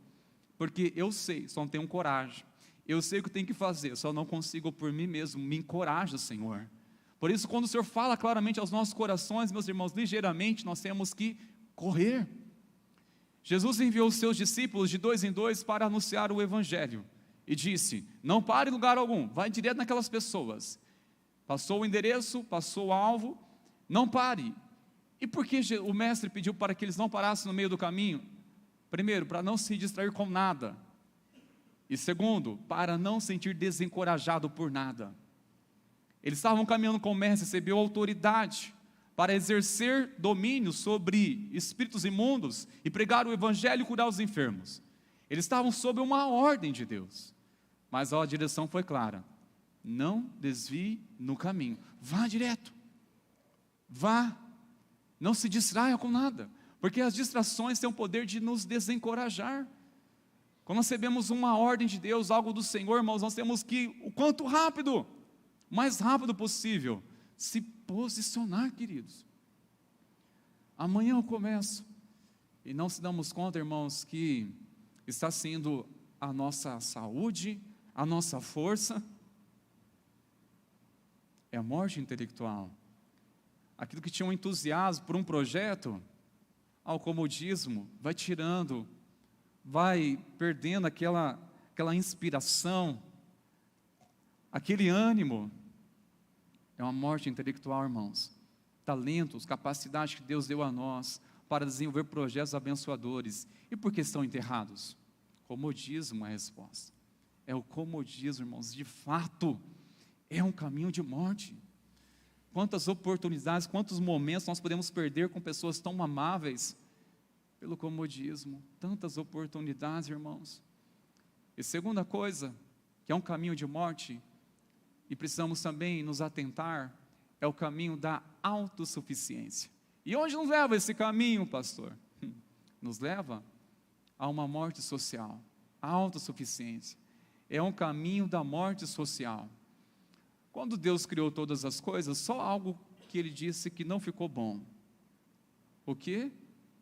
porque eu sei, só não tenho coragem, eu sei o que eu tenho que fazer, só não consigo por mim mesmo. Me encoraja, Senhor. Por isso, quando o Senhor fala claramente aos nossos corações, meus irmãos, ligeiramente nós temos que correr. Jesus enviou os seus discípulos de 2 em 2 para anunciar o Evangelho, e disse: não pare em lugar algum, vai direto naquelas pessoas. Passou o endereço, passou o alvo, não pare. E por que o mestre pediu para que eles não parassem no meio do caminho? Primeiro, para não se distrair com nada, e segundo, para não sentir desencorajado por nada. Eles estavam caminhando com o mestre, recebeu autoridade para exercer domínio sobre espíritos imundos e pregar o Evangelho e curar os enfermos. Eles estavam sob uma ordem de Deus, mas a direção foi clara: não desvie no caminho, vá direto, vá, não se distraia com nada, porque as distrações têm o poder de nos desencorajar. Quando recebemos uma ordem de Deus, algo do Senhor, irmãos, nós temos que, o quanto rápido, o mais rápido possível, se posicionar, queridos. Amanhã eu começo, e não se damos conta, irmãos, que está sendo a nossa saúde, a nossa força, é a morte intelectual. Aquilo que tinha um entusiasmo por um projeto, ao comodismo, vai tirando, vai perdendo aquela inspiração, aquele ânimo. É uma morte intelectual, irmãos. Talentos, capacidades que Deus deu a nós para desenvolver projetos abençoadores. E por que estão enterrados? Comodismo é a resposta. É o comodismo, irmãos. De fato, é um caminho de morte. Quantas oportunidades, quantos momentos nós podemos perder com pessoas tão amáveis pelo comodismo. Tantas oportunidades, irmãos. E segunda coisa, que é um caminho de morte, e precisamos também nos atentar, é o caminho da autossuficiência. E onde nos leva esse caminho, pastor? Nos leva a uma morte social. A autossuficiência é um caminho da morte social. Quando Deus criou todas as coisas, só algo que Ele disse que não ficou bom. O quê?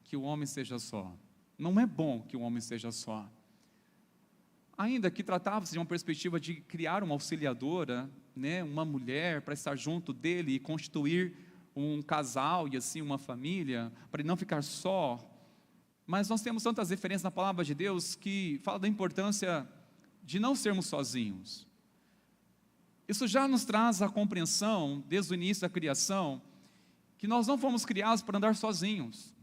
Que o homem seja só. Não é bom que o homem seja só. Ainda que tratava-se de uma perspectiva de criar uma auxiliadora, né, uma mulher para estar junto dele e constituir um casal e assim uma família, para ele não ficar só. Mas nós temos tantas referências na palavra de Deus que fala da importância de não sermos sozinhos. Isso já nos traz a compreensão, desde o início da criação, que nós não fomos criados para andar sozinhos,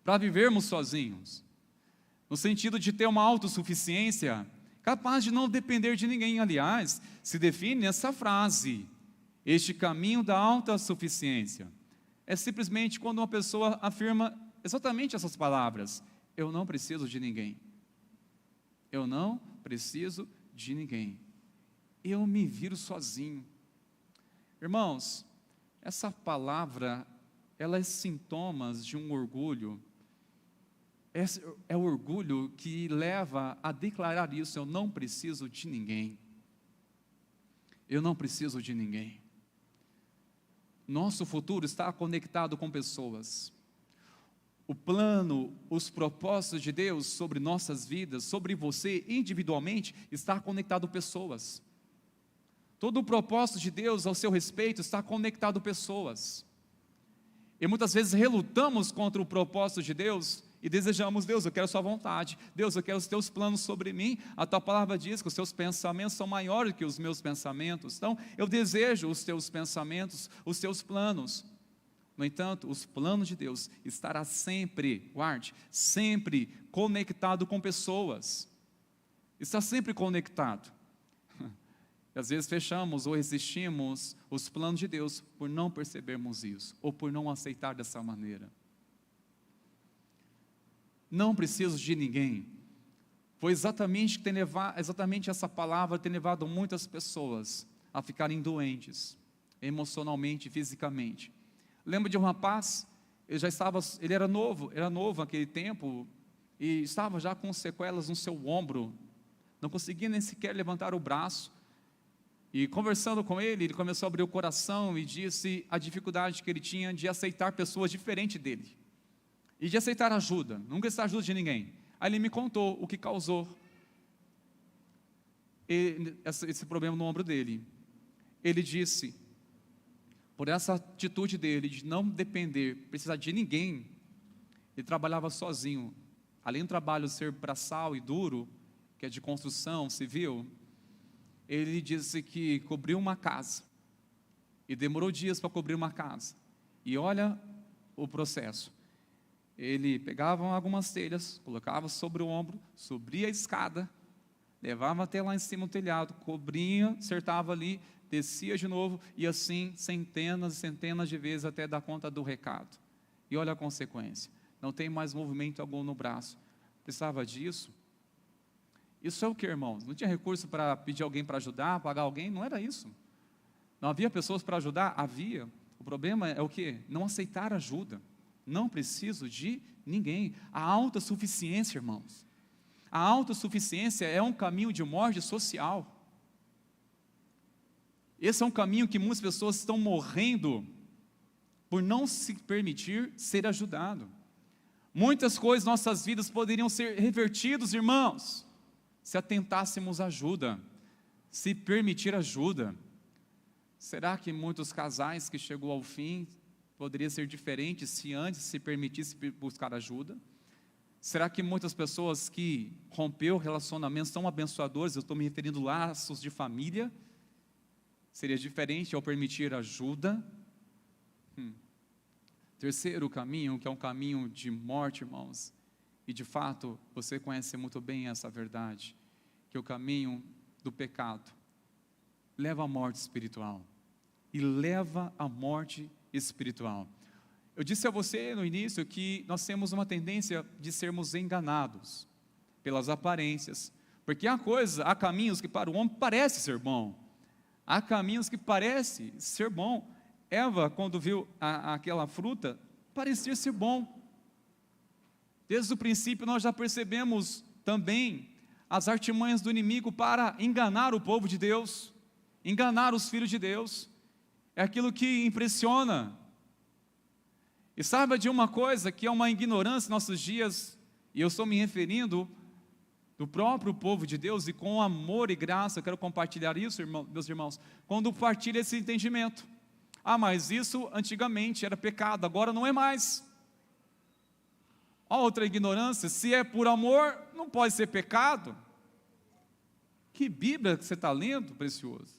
para vivermos sozinhos, no sentido de ter uma autossuficiência, capaz de não depender de ninguém. Aliás, se define essa frase, este caminho da autossuficiência. É simplesmente quando uma pessoa afirma exatamente essas palavras: eu não preciso de ninguém. Eu não preciso de ninguém. Eu me viro sozinho. Irmãos, essa palavra, ela é sintomas de um orgulho. É o orgulho que leva a declarar isso: eu não preciso de ninguém. Eu não preciso de ninguém. Nosso futuro está conectado com pessoas. O plano, os propósitos de Deus sobre nossas vidas, sobre você individualmente, está conectado a pessoas. Todo o propósito de Deus ao seu respeito está conectado a pessoas. E muitas vezes relutamos contra o propósito de Deus e desejamos: Deus, eu quero a sua vontade. Deus, eu quero os teus planos sobre mim. A tua palavra diz que os teus pensamentos são maiores que os meus pensamentos. Então, eu desejo os teus pensamentos, os teus planos. No entanto, os planos de Deus estará sempre, guarde, sempre conectado com pessoas. Está sempre conectado. Às vezes fechamos ou resistimos os planos de Deus por não percebermos isso, ou por não aceitar dessa maneira. Não preciso de ninguém. Foi exatamente essa palavra tem levado muitas pessoas a ficarem doentes, emocionalmente e fisicamente. Lembro de um rapaz, ele era novo naquele tempo, e estava já com sequelas no seu ombro, não conseguia nem sequer levantar o braço. E conversando com ele começou a abrir o coração e disse a dificuldade que ele tinha de aceitar pessoas diferentes dele, e de aceitar ajuda, nunca aceitar ajuda de ninguém. Aí ele me contou o que causou esse problema no ombro dele. Ele disse, por essa atitude dele de não depender, precisar de ninguém, ele trabalhava sozinho. Além do trabalho ser braçal e duro, que é de construção civil, ele disse que cobriu uma casa, e demorou dias para cobrir uma casa. E olha o processo. Ele pegava algumas telhas, colocava sobre o ombro, subia a escada, levava até lá em cima do telhado, cobria, acertava ali, descia de novo, e assim centenas e centenas de vezes até dar conta do recado. E olha a consequência: não tem mais movimento algum no braço. Precisava disso? Isso é o que, irmãos? Não tinha recurso para pedir alguém para ajudar, pagar alguém? Não era isso. Não havia pessoas para ajudar? Havia. O problema é o que? Não aceitar ajuda. Não preciso de ninguém. A autossuficiência, irmãos. A autossuficiência é um caminho de morte social. Esse é um caminho que muitas pessoas estão morrendo por não se permitir ser ajudado. Muitas coisas em nossas vidas poderiam ser revertidas, irmãos, se atentássemos à ajuda, se permitir ajuda. Será que muitos casais que chegou ao fim poderia ser diferente se antes se permitisse buscar ajuda? Será que muitas pessoas que rompeu relacionamentos tão abençoadores, eu estou me referindo a laços de família, seria diferente ao permitir ajuda? Terceiro caminho, que é um caminho de morte, irmãos, e de fato você conhece muito bem essa verdade, que o caminho do pecado leva à morte espiritual, e leva à morte espiritual. Eu disse a você no início que nós temos uma tendência de sermos enganados pelas aparências, porque há caminhos que para o homem parece ser bom, há caminhos que parece ser bom. Eva, quando viu aquela fruta, parecia ser bom. Desde o princípio nós já percebemos também as artimanhas do inimigo para enganar o povo de Deus, enganar os filhos de Deus. É aquilo que impressiona. E saiba de uma coisa, que é uma ignorância em nossos dias, e eu estou me referindo do próprio povo de Deus, e com amor e graça eu quero compartilhar isso, meus irmãos, quando partilha esse entendimento. Mas isso antigamente era pecado, agora não é mais. Outra ignorância: se é por amor, não pode ser pecado. Que Bíblia que você está lendo, precioso?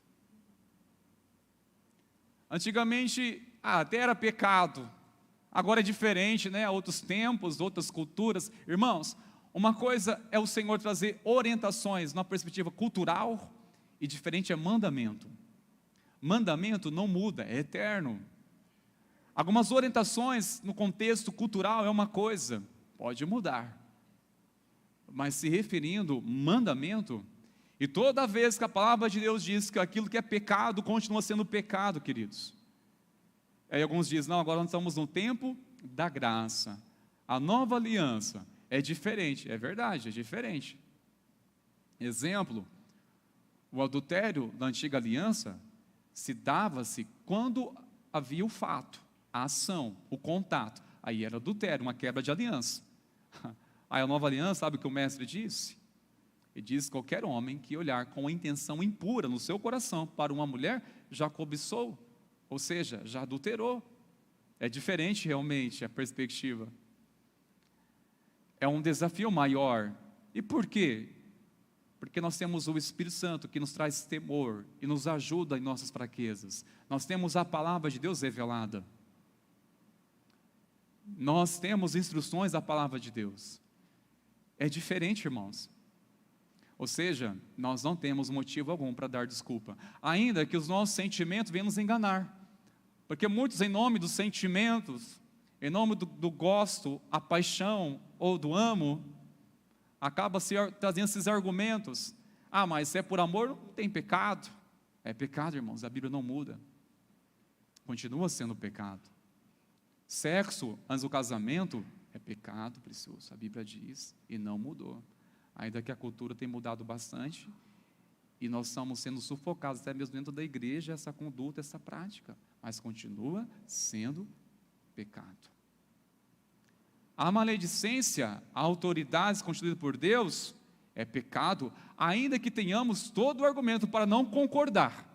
Antigamente até era pecado, agora é diferente, né? Outros tempos, outras culturas. Irmãos, uma coisa é o Senhor trazer orientações numa perspectiva cultural, e diferente é mandamento. Mandamento não muda, é eterno. Algumas orientações no contexto cultural é uma coisa, pode mudar. Mas se referindo mandamento, e toda vez que a palavra de Deus diz que aquilo que é pecado continua sendo pecado, queridos. Aí alguns dizem, não, agora nós estamos no tempo da graça. A nova aliança é diferente, é verdade, é diferente. Exemplo, o adultério da antiga aliança se dava-se quando havia o fato, a ação, o contato. Aí era adultério, uma quebra de aliança. Aí a nova aliança, sabe o que o mestre disse? Ele diz que qualquer homem que olhar com a intenção impura no seu coração para uma mulher, já cobiçou, ou seja, já adulterou. É diferente realmente a perspectiva. É um desafio maior. E por quê? Porque nós temos o Espírito Santo que nos traz temor e nos ajuda em nossas fraquezas. Nós temos a palavra de Deus revelada. Nós temos instruções da palavra de Deus. É diferente, irmãos. Ou seja, nós não temos motivo algum para dar desculpa, ainda que os nossos sentimentos venham nos enganar. Porque muitos, em nome dos sentimentos, em nome do gosto, a paixão ou do amo, acaba trazendo esses argumentos. Ah, mas se é por amor, não tem pecado. É pecado, irmãos, a Bíblia não muda. Continua sendo pecado. Sexo antes do casamento é pecado, precioso, a Bíblia diz, e não mudou. Ainda que a cultura tenha mudado bastante, e nós estamos sendo sufocados, até mesmo dentro da igreja, essa conduta, essa prática, mas continua sendo pecado. A maledicência, a autoridade constituída por Deus, é pecado, ainda que tenhamos todo o argumento para não concordar.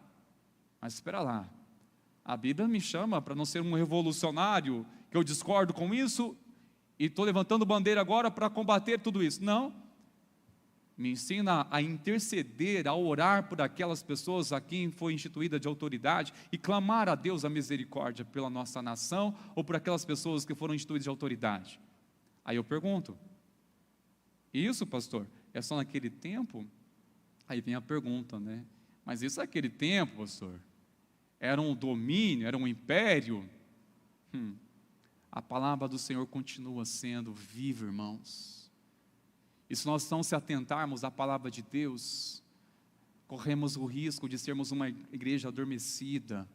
Mas espera lá, a Bíblia me chama para não ser um revolucionário, que eu discordo com isso, e estou levantando bandeira agora para combater tudo isso. Não, me ensina a interceder, a orar por aquelas pessoas a quem foi instituída de autoridade, e clamar a Deus a misericórdia pela nossa nação, ou por aquelas pessoas que foram instituídas de autoridade. Aí eu pergunto, isso, pastor, é só naquele tempo? Aí vem a pergunta, né? Mas isso naquele tempo, pastor? Era um domínio, era um império? A palavra do Senhor continua sendo viva, irmãos. E se nós não se atentarmos à palavra de Deus, corremos o risco de sermos uma igreja adormecida.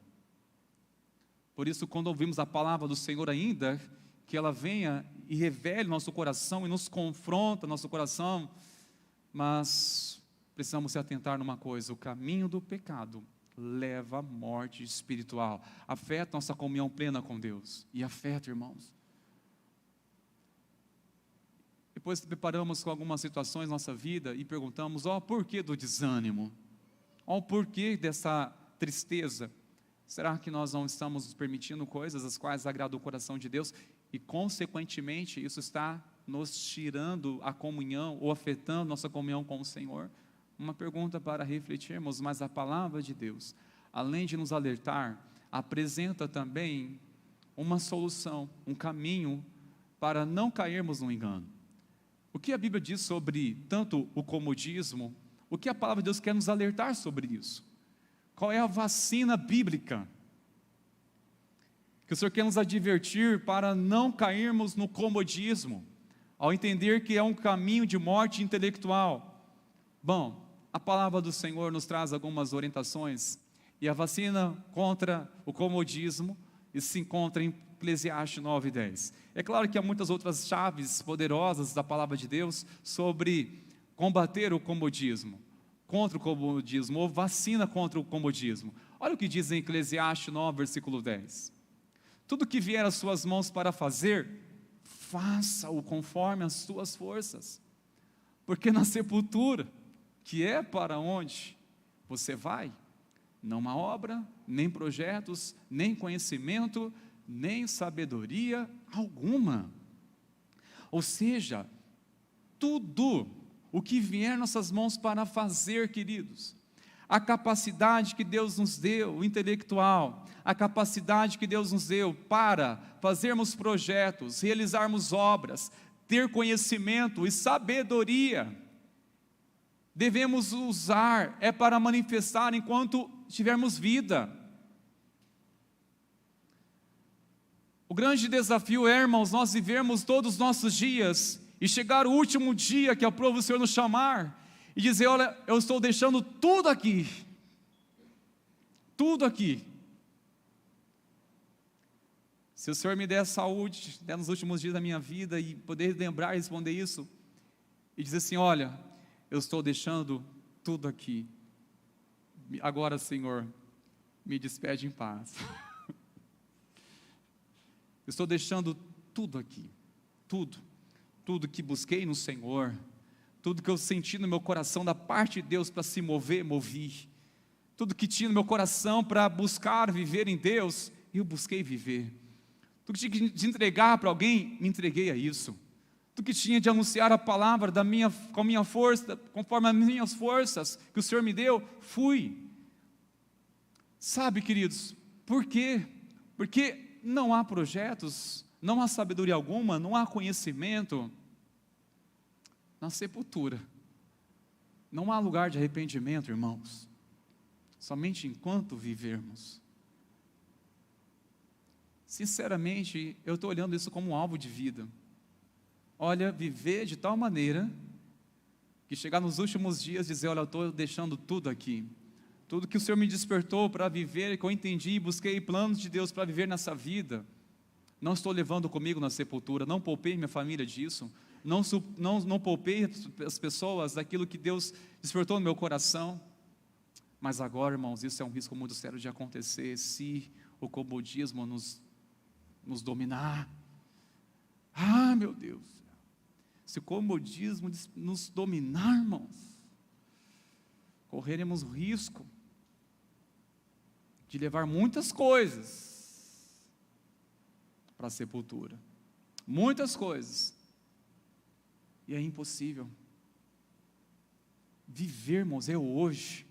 Por isso, quando ouvimos a palavra do Senhor ainda, que ela venha e revele nosso coração e nos confronta nosso coração, mas precisamos se atentar numa coisa: o caminho do pecado leva à morte espiritual, afeta nossa comunhão plena com Deus, e afeta, irmãos. Depois deparamos com algumas situações na nossa vida e perguntamos, o porquê do desânimo? O porquê dessa tristeza? Será que nós não estamos nos permitindo coisas as quais agradam o coração de Deus? E, consequentemente, isso está nos tirando a comunhão ou afetando nossa comunhão com o Senhor? Uma pergunta para refletirmos, mas a palavra de Deus, além de nos alertar, apresenta também uma solução, um caminho para não cairmos no engano. O que a Bíblia diz sobre tanto o comodismo, o que a palavra de Deus quer nos alertar sobre isso? Qual é a vacina bíblica que o Senhor quer nos advertir para não cairmos no comodismo, ao entender que é um caminho de morte intelectual? Bom, a palavra do Senhor nos traz algumas orientações, e a vacina contra o comodismo se encontra em Eclesiastes 9:10. É claro que há muitas outras chaves poderosas da palavra de Deus sobre combater o comodismo, contra o comodismo, ou vacina contra o comodismo. Olha o que diz em Eclesiastes 9, versículo 10. Tudo que vier às suas mãos para fazer, faça-o conforme as suas forças, porque na sepultura, que é para onde você vai, não há obra, nem projetos, nem conhecimento, nem sabedoria alguma. Ou seja, tudo o que vier nossas mãos para fazer, queridos, a capacidade que Deus nos deu, intelectual, a capacidade que Deus nos deu para fazermos projetos, realizarmos obras, ter conhecimento e sabedoria, devemos usar, é para manifestar enquanto tivermos vida. O grande desafio é, irmãos, nós vivermos todos os nossos dias e chegar o último dia que aprova o Senhor nos chamar e dizer: olha, eu estou deixando tudo aqui, tudo aqui. Se o Senhor me der saúde, der nos últimos dias da minha vida e poder lembrar e responder isso, e dizer assim: olha, eu estou deixando tudo aqui, agora, Senhor, me despede em paz. Eu estou deixando tudo aqui, tudo que busquei no Senhor, tudo que eu senti no meu coração da parte de Deus para se mover, movi. Tudo que tinha no meu coração para buscar viver em Deus, eu busquei viver. Tudo que tinha de entregar para alguém, me entreguei a isso. Tudo que tinha de anunciar a palavra com a minha força, conforme as minhas forças que o Senhor me deu, fui. Sabe, queridos, por quê? Porque não há projetos, não há sabedoria alguma, não há conhecimento na sepultura. Não há lugar de arrependimento, irmãos, somente enquanto vivermos. Sinceramente, eu estou olhando isso como um alvo de vida. Olha, viver de tal maneira que chegar nos últimos dias e dizer: olha, eu estou deixando tudo aqui. Tudo que o Senhor me despertou para viver, que eu entendi e busquei planos de Deus para viver nessa vida, não estou levando comigo na sepultura, não poupei minha família disso, não poupei as pessoas daquilo que Deus despertou no meu coração. Mas agora, irmãos, isso é um risco muito sério de acontecer, se o comodismo nos dominar. Ah, meu Deus, se o comodismo nos dominar, irmãos, correremos o risco de levar muitas coisas para a sepultura, muitas coisas, e é impossível. Vivermos é hoje,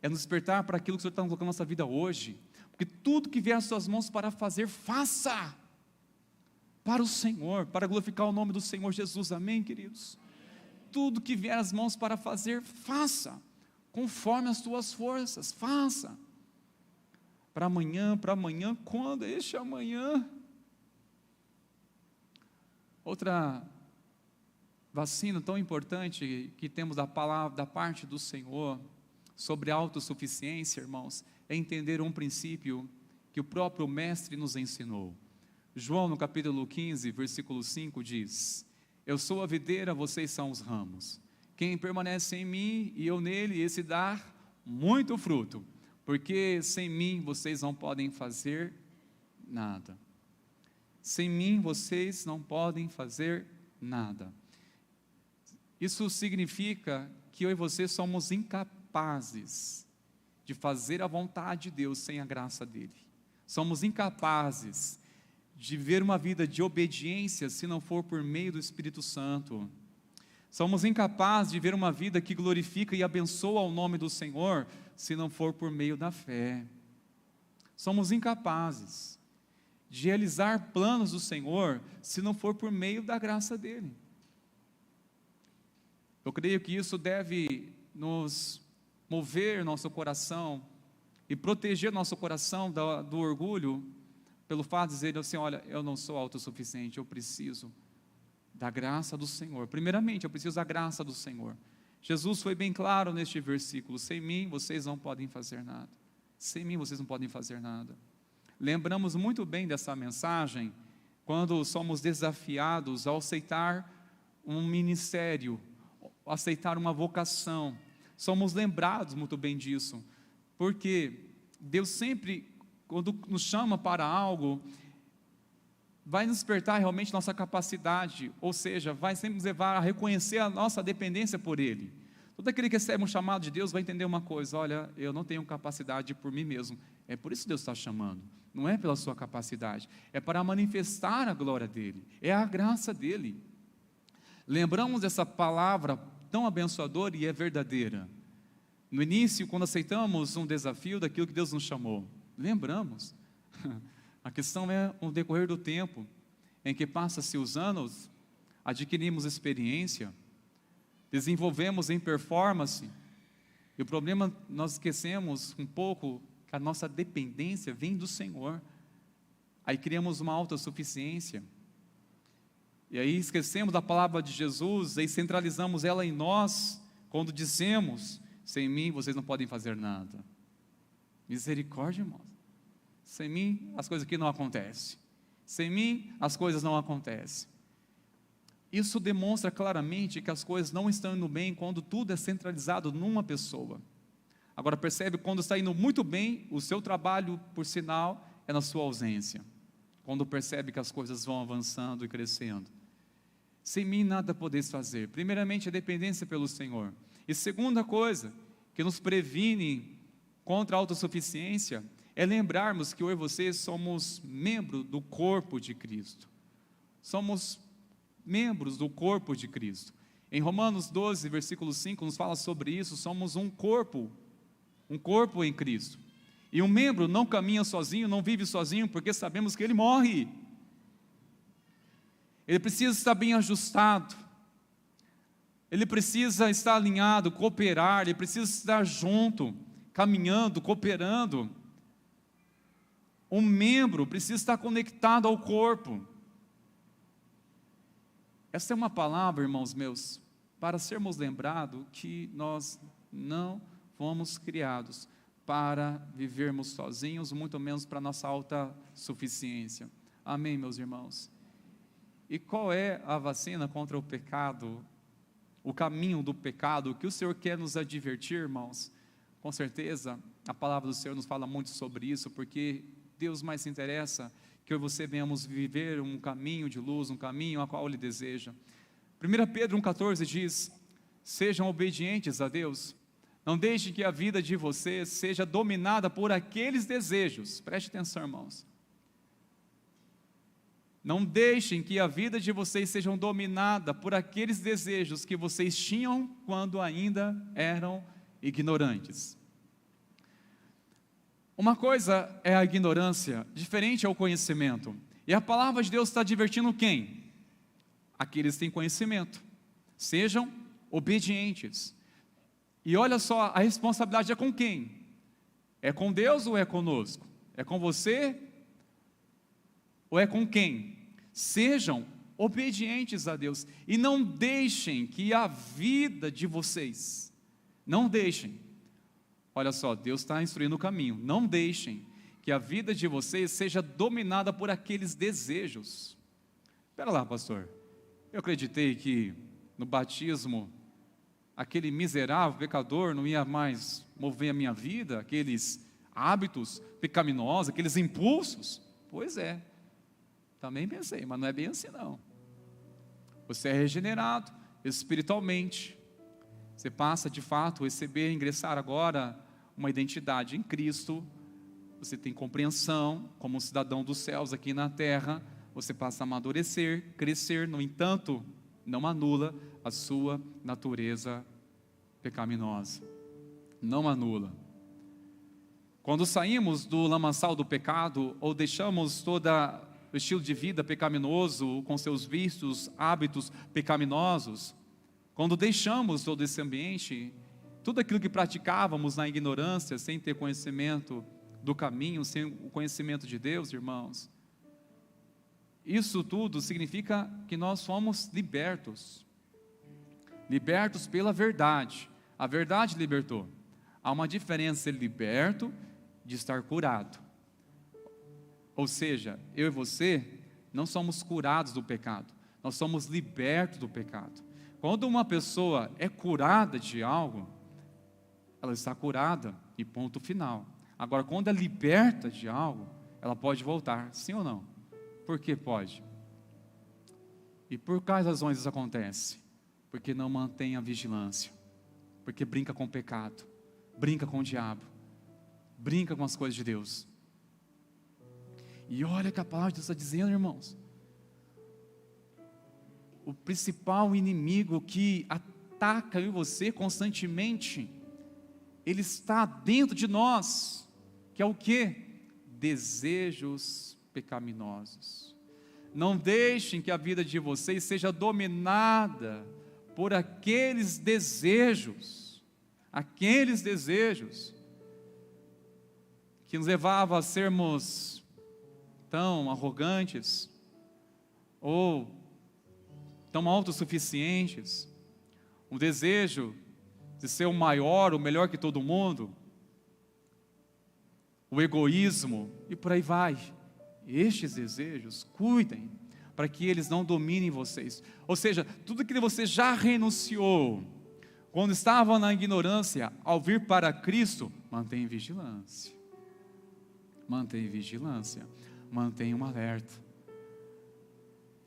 é nos despertar para aquilo que o Senhor está colocando na nossa vida hoje, porque tudo que vier às suas mãos para fazer, faça para o Senhor, para glorificar o nome do Senhor Jesus, amém, queridos? Tudo que vier às mãos para fazer, faça, conforme as tuas forças, faça. Para amanhã, quando este amanhã? Outra vacina tão importante que temos da palavra, da parte do Senhor, sobre autossuficiência, irmãos, é entender um princípio que o próprio Mestre nos ensinou. João, no capítulo 15, versículo 5, diz: eu sou a videira, vocês são os ramos. Quem permanece em mim e eu nele, esse dá muito fruto, porque sem mim vocês não podem fazer nada. Sem mim vocês não podem fazer nada. Isso significa que eu e você somos incapazes de fazer a vontade de Deus sem a graça dele. Somos incapazes de viver uma vida de obediência se não for por meio do Espírito Santo. Somos incapazes de viver uma vida que glorifica e abençoa o nome do Senhor se não for por meio da fé. Somos incapazes de realizar planos do Senhor se não for por meio da graça dele. Eu creio que isso deve nos mover nosso coração e proteger nosso coração do orgulho, pelo fato de dizer assim: olha, eu não sou autossuficiente, eu preciso da graça do Senhor. Primeiramente, eu preciso da graça do Senhor. Jesus foi bem claro neste versículo: sem mim vocês não podem fazer nada. Sem mim vocês não podem fazer nada. Lembramos muito bem dessa mensagem quando somos desafiados a aceitar um ministério, aceitar uma vocação. Somos lembrados muito bem disso, porque Deus sempre, quando nos chama para algo, vai nos despertar realmente nossa capacidade, ou seja, vai sempre nos levar a reconhecer a nossa dependência por Ele. Todo aquele que recebe um chamado de Deus vai entender uma coisa: olha, eu não tenho capacidade por mim mesmo. É por isso que Deus está chamando, não é pela sua capacidade, é para manifestar a glória dEle, é a graça dEle. Lembramos dessa palavra tão abençoadora e é verdadeira. No início, quando aceitamos um desafio daquilo que Deus nos chamou, lembramos. A questão é o decorrer do tempo, em que passa-se os anos, adquirimos experiência, desenvolvemos em performance, e o problema, nós esquecemos um pouco que a nossa dependência vem do Senhor. Aí criamos uma autossuficiência, e aí esquecemos da palavra de Jesus, aí centralizamos ela em nós, quando dizemos: sem mim vocês não podem fazer nada. Misericórdia, irmãos. Sem mim as coisas aqui não acontecem. Sem mim as coisas não acontecem. Isso demonstra claramente que as coisas não estão indo bem quando tudo é centralizado numa pessoa. Agora percebe, quando está indo muito bem, o seu trabalho, por sinal, é na sua ausência. Quando percebe que as coisas vão avançando e crescendo. Sem mim nada podeis fazer. Primeiramente, a dependência pelo Senhor. E segunda coisa, que nos previne contra a autossuficiência, é lembrarmos que eu e você somos membros do corpo de Cristo. Somos membros do corpo de Cristo. Em Romanos 12, versículo 5, nos fala sobre isso. Somos um corpo em Cristo. E um membro não caminha sozinho, não vive sozinho, porque sabemos que ele morre. Ele precisa estar bem ajustado. Ele precisa estar alinhado, cooperar, ele precisa estar junto, caminhando, cooperando. Um membro precisa estar conectado ao corpo. Essa é uma palavra, irmãos meus, para sermos lembrados que nós não fomos criados para vivermos sozinhos, muito menos para nossa autossuficiência. Amém, meus irmãos? E qual é a vacina contra o pecado? O caminho do pecado, o que o Senhor quer nos advertir, irmãos? Com certeza, a palavra do Senhor nos fala muito sobre isso, porque Deus mais se interessa que eu e você venhamos viver um caminho de luz, um caminho a qual Ele deseja. 1 Pedro 1,14 diz: sejam obedientes a Deus, não deixem que a vida de vocês seja dominada por aqueles desejos. Preste atenção, irmãos. Não deixem que a vida de vocês seja dominada por aqueles desejos que vocês tinham quando ainda eram ignorantes. Uma coisa é a ignorância, diferente é o conhecimento. E a palavra de Deus está advertindo quem? Aqueles que têm conhecimento. Sejam obedientes. E olha só, a responsabilidade é com quem? É com Deus ou é conosco? É com você ou é com quem? Sejam obedientes a Deus e não deixem que a vida de vocês, não deixem, olha só, Deus está instruindo o caminho, não deixem que a vida de vocês seja dominada por aqueles desejos. Espera lá, pastor, eu acreditei que no batismo aquele miserável pecador não ia mais mover a minha vida, aqueles hábitos pecaminosos, aqueles impulsos. Pois é, também pensei, mas não é bem assim não. Você é regenerado espiritualmente, você passa de fato a receber, ingressar agora uma identidade em Cristo, você tem compreensão como um cidadão dos céus aqui na terra, você passa a amadurecer, crescer, no entanto, não anula a sua natureza pecaminosa, não anula. Quando saímos do lamaçal do pecado, ou deixamos todo o estilo de vida pecaminoso, com seus vícios, hábitos pecaminosos, quando deixamos todo esse ambiente, tudo aquilo que praticávamos na ignorância, sem ter conhecimento do caminho, sem o conhecimento de Deus, irmãos, isso tudo significa que nós fomos libertos pela verdade. A verdade libertou. Há uma diferença ser liberto de estar curado. Ou seja, eu e você não somos curados do pecado, nós somos libertos do pecado. Quando uma pessoa é curada de algo, ela está curada e ponto final. Agora, quando é liberta de algo, ela pode voltar, sim ou não? Por que pode? E por quais razões isso acontece? Porque não mantém a vigilância, porque brinca com o pecado, brinca com o diabo, brinca com as coisas de Deus. E olha que a palavra de Deus está dizendo, irmãos, o principal inimigo que ataca eu e você constantemente ele está dentro de nós, que é o quê? Desejos pecaminosos. Não deixem que a vida de vocês seja dominada por aqueles desejos que nos levavam a sermos tão arrogantes, ou tão autossuficientes, um desejo de ser o maior, o melhor que todo mundo, o egoísmo, e por aí vai. Estes desejos, cuidem, para que eles não dominem vocês. Ou seja, tudo que você já renunciou, quando estava na ignorância, ao vir para Cristo, mantenha vigilância. Mantenha vigilância, mantenha um alerta.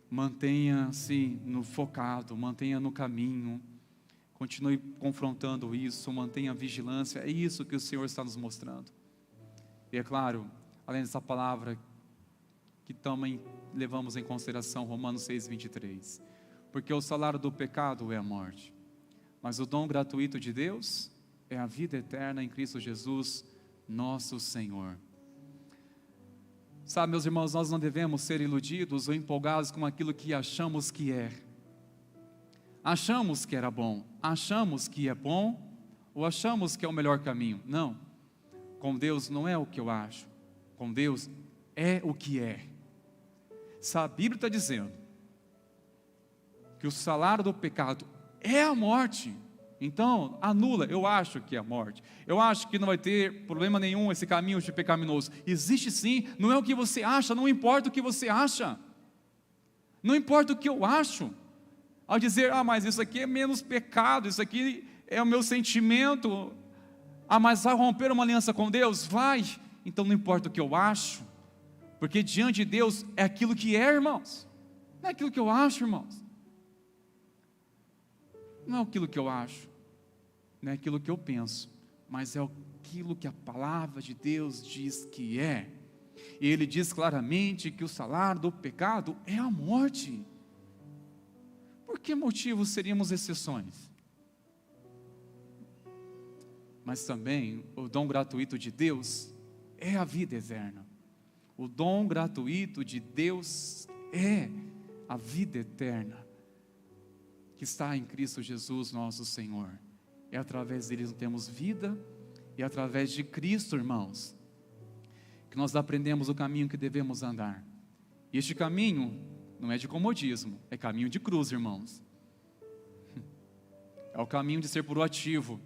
Mantenha-se focado, mantenha no caminho. Continue confrontando isso, mantenha vigilância. É isso que o Senhor está nos mostrando. E é claro, além dessa palavra que também levamos em consideração, Romanos 6:23. Porque o salário do pecado é a morte, mas o dom gratuito de Deus é a vida eterna em Cristo Jesus, nosso Senhor. Sabe, meus irmãos, nós não devemos ser iludidos ou empolgados com aquilo que achamos que é. Achamos que era bom, achamos que é bom, ou achamos que é o melhor caminho. Não, com Deus não é o que eu acho, com Deus é o que é. Sabe, a Bíblia está dizendo que o salário do pecado é a morte. Então, anula, eu acho que é a morte. Eu acho que não vai ter problema nenhum esse caminho de pecaminoso. Existe sim, não é o que você acha, não importa o que você acha. Não importa o que eu acho. Ao dizer, mas isso aqui é menos pecado, isso aqui é o meu sentimento. Mas vai romper uma aliança com Deus? Vai. Então não importa o que eu acho. Porque diante de Deus é aquilo que é, irmãos. Não é aquilo que eu acho, irmãos. Não é aquilo que eu acho, não é aquilo que eu penso, mas é aquilo que a palavra de Deus diz que é. E Ele diz claramente que o salário do pecado é a morte. Por que motivo seríamos exceções? Mas também o dom gratuito de Deus é a vida eterna. O dom gratuito de Deus é a vida eterna, que está em Cristo Jesus, nosso Senhor. É através dele que temos vida, e é através de Cristo, irmãos, que nós aprendemos o caminho que devemos andar. E este caminho não é de comodismo, é caminho de cruz, irmãos. É o caminho de ser proativo.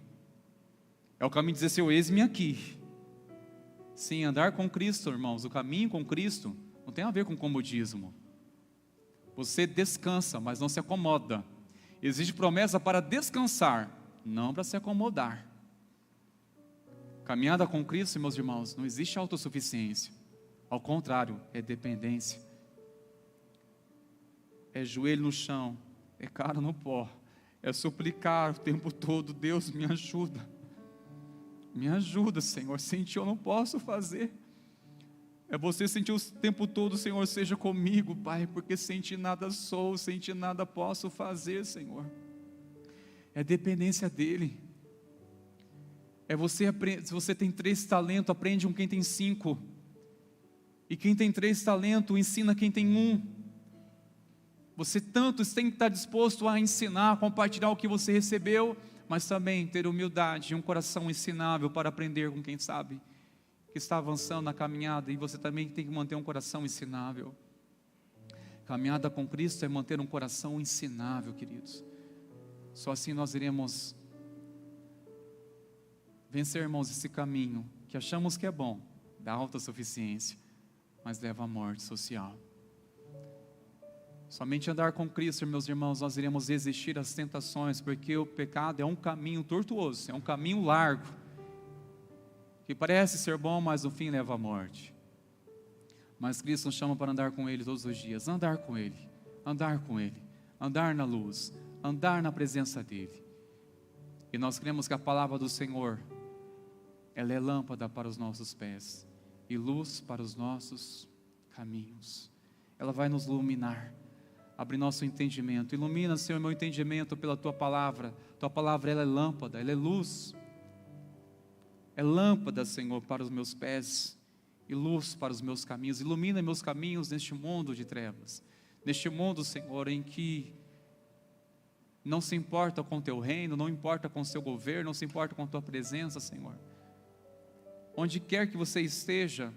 É o caminho de dizer, Senhor, eis-me aqui. Sim, andar com Cristo, irmãos, o caminho com Cristo não tem a ver com comodismo. Você descansa, mas não se acomoda. Existe promessa para descansar, não para se acomodar. Caminhada com Cristo, meus irmãos, não existe autossuficiência. Ao contrário, é dependência. É joelho no chão, é cara no pó. É suplicar o tempo todo, Deus me ajuda. Me ajuda, Senhor, sem ti eu não posso fazer. É você sentir o tempo todo, Senhor, seja comigo, Pai, porque sem ti nada sou, sem ti nada posso fazer, Senhor. É dependência dEle. É você aprender, se você tem 3 talentos, aprende com quem tem 5. E quem tem 3 talentos, ensina quem tem 1. Você tanto tem que estar disposto a ensinar, a compartilhar o que você recebeu, mas também ter humildade e um coração ensinável para aprender com quem sabe que está avançando na caminhada, e você também tem que manter um coração ensinável. Caminhada com Cristo é manter um coração ensinável, queridos. Só assim nós iremos vencer, irmãos, esse caminho que achamos que é bom, da autossuficiência, mas leva à morte social. Somente andar com Cristo, meus irmãos, nós iremos resistir às tentações, porque o pecado é um caminho tortuoso, é um caminho largo, que parece ser bom, mas no fim leva à morte. Mas Cristo nos chama para andar com Ele todos os dias, andar com Ele, andar com Ele, andar na luz, andar na presença dEle. E nós cremos que a palavra do Senhor, ela é lâmpada para os nossos pés e luz para os nossos caminhos. Ela vai nos iluminar, abrir nosso entendimento. Ilumina, Senhor, meu entendimento pela Tua palavra. Tua palavra, ela é lâmpada, ela é luz. é lâmpada, Senhor, para os meus pés e luz para os meus caminhos. Ilumina meus caminhos neste mundo de trevas, neste mundo, Senhor, em que não se importa com o teu reino, não importa com o seu governo, não se importa com a tua presença, Senhor. Onde quer que você esteja,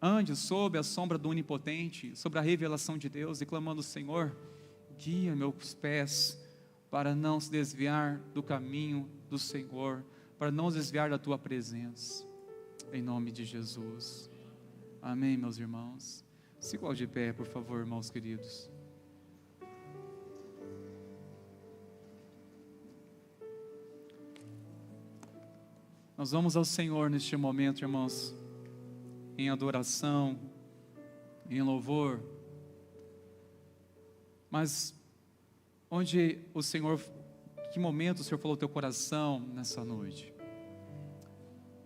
ande sob a sombra do Onipotente, sobre a revelação de Deus, e clamando: Senhor, guia meus pés para não se desviar do caminho do Senhor, para não desviar da tua presença, em nome de Jesus. Amém, meus irmãos. Se igual de pé, por favor, irmãos queridos. Nós vamos ao Senhor neste momento, irmãos, em adoração, em louvor, mas onde o Senhor, que momento o Senhor falou ao teu coração nessa noite?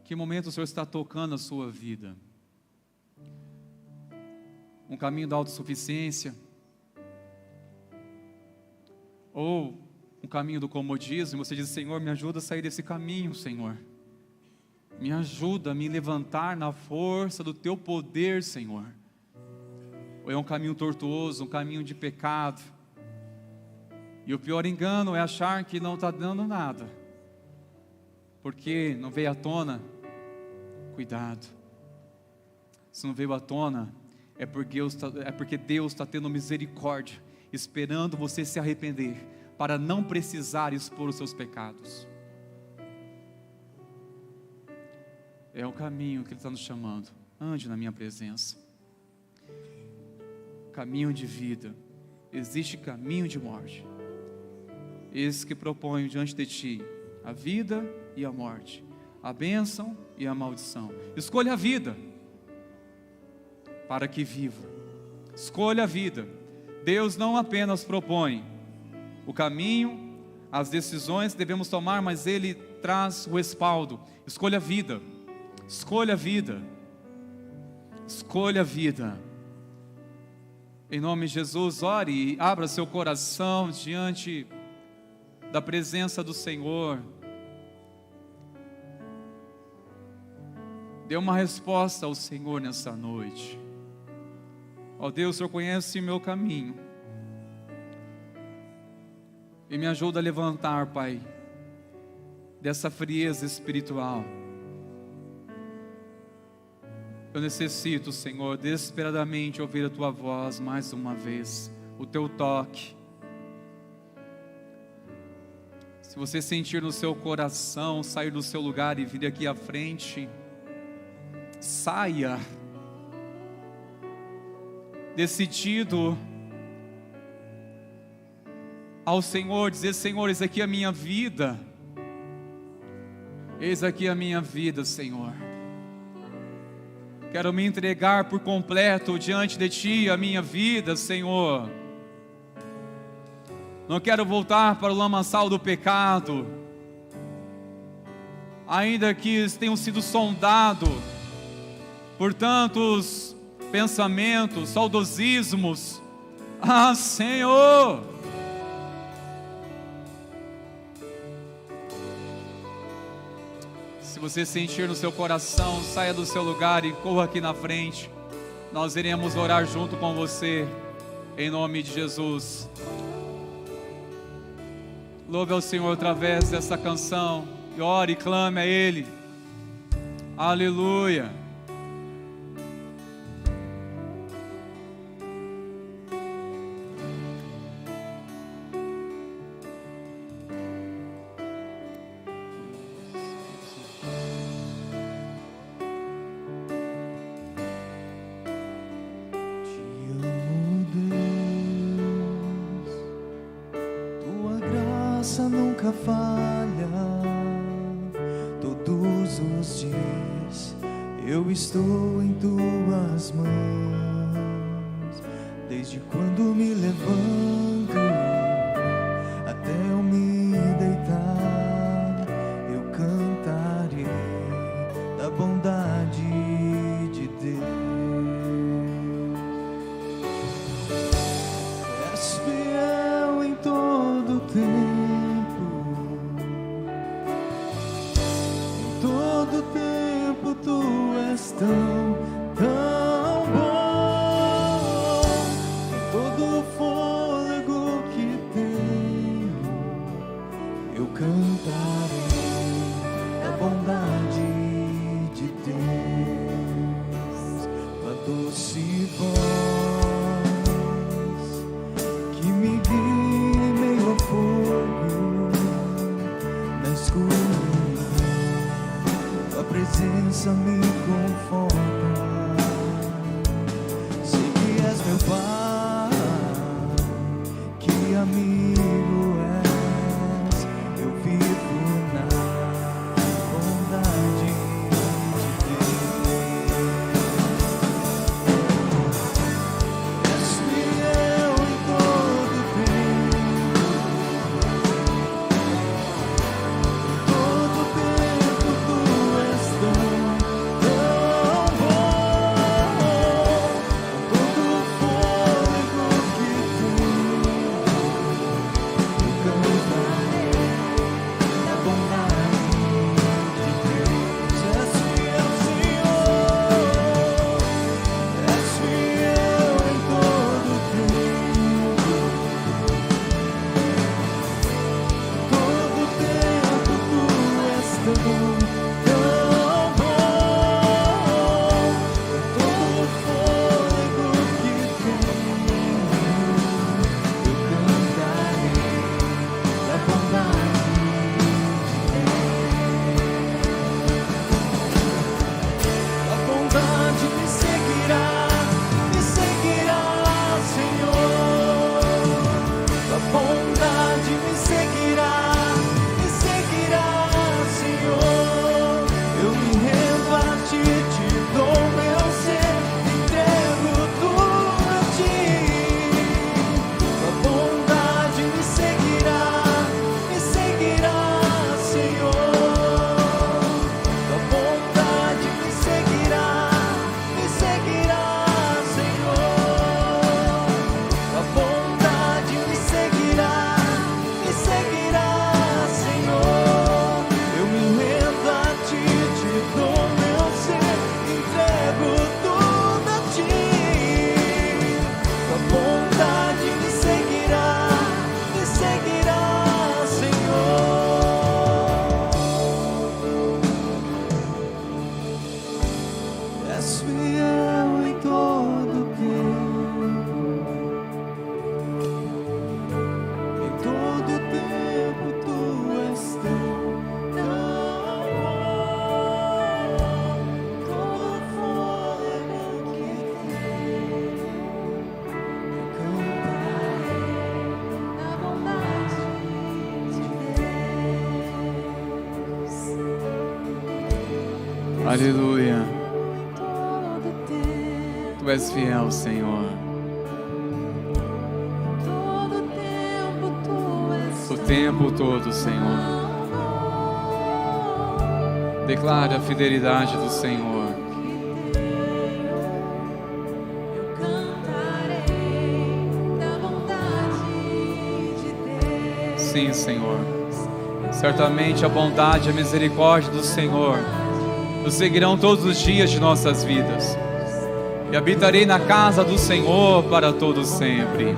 Que momento o Senhor está tocando a sua vida? Um caminho da autossuficiência? Ou um caminho do comodismo? Você diz: Senhor, me ajuda a sair desse caminho, Senhor. Me ajuda a me levantar na força do teu poder, Senhor. Ou é um caminho tortuoso, um caminho de pecado? E o pior engano é achar que não está dando nada, porque não veio à tona. Cuidado, se não veio à tona, é porque Deus está tendo misericórdia, esperando você se arrepender, para não precisar expor os seus pecados. É o caminho que Ele está nos chamando. Ande na minha presença. Caminho de vida. Existe caminho de morte. Esse que proponho diante de ti a vida e a morte, a bênção e a maldição. Escolha a vida, para que viva. Escolha a vida. Deus não apenas propõe o caminho, as decisões que devemos tomar, mas Ele traz o respaldo. Escolha a vida. Escolha a vida. Escolha a vida. Em nome de Jesus, ore e abra seu coração diante da presença do Senhor. Dê uma resposta ao Senhor nessa noite. Ó Deus, o Senhor conhece o meu caminho e me ajuda a levantar, Pai, dessa frieza espiritual. Eu necessito, Senhor, desesperadamente ouvir a Tua voz mais uma vez, o Teu toque. Se você sentir no seu coração, sair do seu lugar e vir aqui à frente, saia, decidido ao Senhor, dizer: Senhor, eis aqui a minha vida, eis aqui a minha vida, Senhor. Quero me entregar por completo diante de Ti, a minha vida, Senhor. Não quero voltar para o lamaçal do pecado, ainda que tenham sido sondado por tantos pensamentos, saudosismos. Ah, Senhor, se você sentir no seu coração, saia do seu lugar e corra aqui na frente. Nós iremos orar junto com você, em nome de Jesus. Louve ao Senhor através dessa canção, e ore e clame a Ele. Aleluia. Nunca falha, todos os dias eu estou em Tuas mãos. Desde quando me levanto até eu me deitar, eu cantarei da bondade de Deus. És fiel em todo tempo, Aleluia. todo tempo, Tu és fiel, Senhor. todo tempo tu és O tempo todo, Senhor. Declare a fidelidade do Senhor. Eu cantarei da bondade de Deus. Sim, Senhor. Certamente a bondade e a misericórdia do Senhor nos seguirão todos os dias de nossas vidas. E habitarei na casa do Senhor para todos sempre.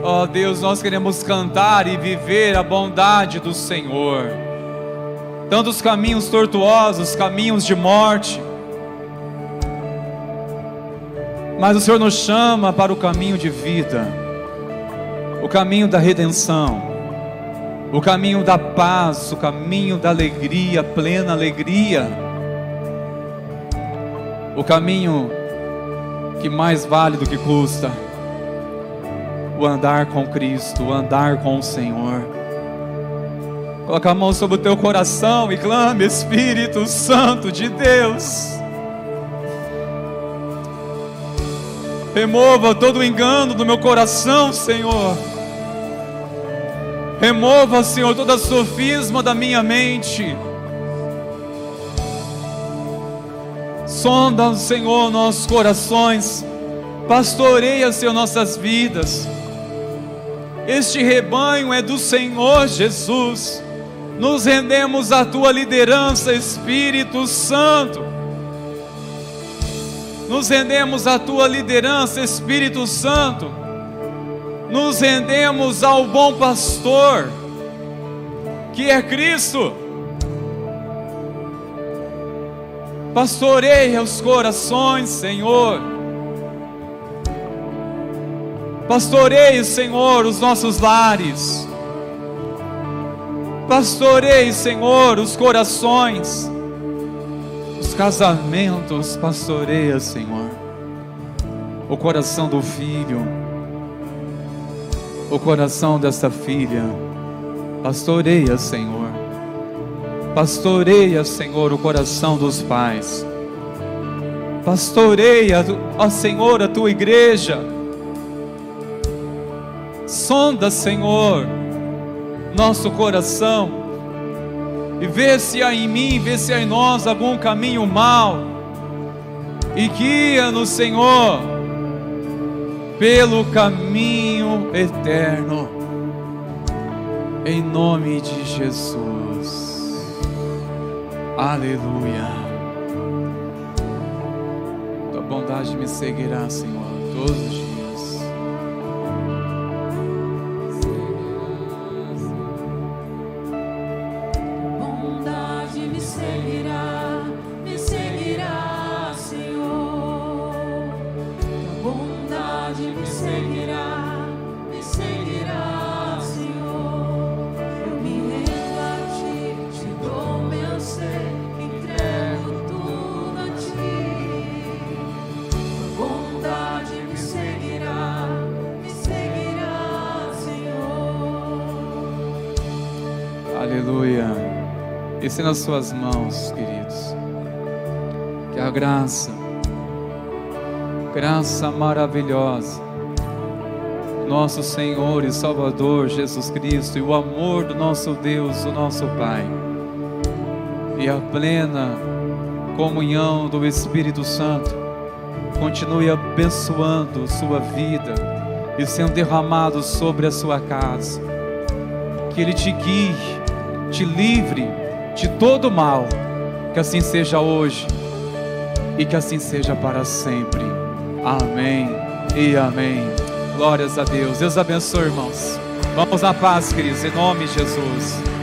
Ó Deus, nós queremos cantar e viver a bondade do Senhor. Tantos caminhos tortuosos, caminhos de morte. Mas o Senhor nos chama para o caminho de vida, o caminho da redenção, o caminho da paz, o caminho da alegria, plena alegria, o caminho que mais vale do que custa, o andar com Cristo, o andar com o Senhor. Coloca a mão sobre o teu coração e clame: Espírito Santo de Deus, remova todo o engano do meu coração, Senhor. Remova, Senhor, toda sofisma da minha mente. Sonda, Senhor, nossos corações. Pastoreia, Senhor, nossas vidas. Este rebanho é do Senhor Jesus. Nos rendemos à Tua liderança, Espírito Santo. Nos rendemos à Tua liderança, Espírito Santo. Nos rendemos ao bom pastor, que é Cristo. Pastoreia os corações, Senhor. Pastoreie, Senhor, os nossos lares. Pastoreie, Senhor, os corações, os casamentos. Pastoreia, Senhor, o coração do filho, o coração desta filha. Pastoreia, Senhor. Pastoreia, Senhor, o coração dos pais. Pastoreia, ó Senhor, a Tua igreja. Sonda, Senhor, nosso coração e vê se há em mim, vê se há em nós algum caminho mau, e guia-nos, Senhor, pelo caminho eterno, em nome de Jesus. Aleluia. Tua bondade me seguirá, Senhor, todos os dias. Bondade me seguirá, Senhor. Tua bondade me seguirá, Senhor. Eu me rendo a Ti, Te dou meu ser, entrego tudo a Ti. Tua bondade me seguirá, Senhor. Aleluia. Esse nas suas mãos, queridos. Que a graça maravilhosa, nosso Senhor e Salvador Jesus Cristo, e o amor do nosso Deus, o nosso Pai, e a plena comunhão do Espírito Santo continue abençoando sua vida e sendo derramado sobre a sua casa. Que Ele te guie, te livre de todo mal. Que assim seja hoje e que assim seja para sempre. Amém e amém. Glórias a Deus. Deus abençoe, irmãos. Vamos na paz, queridos, em nome de Jesus.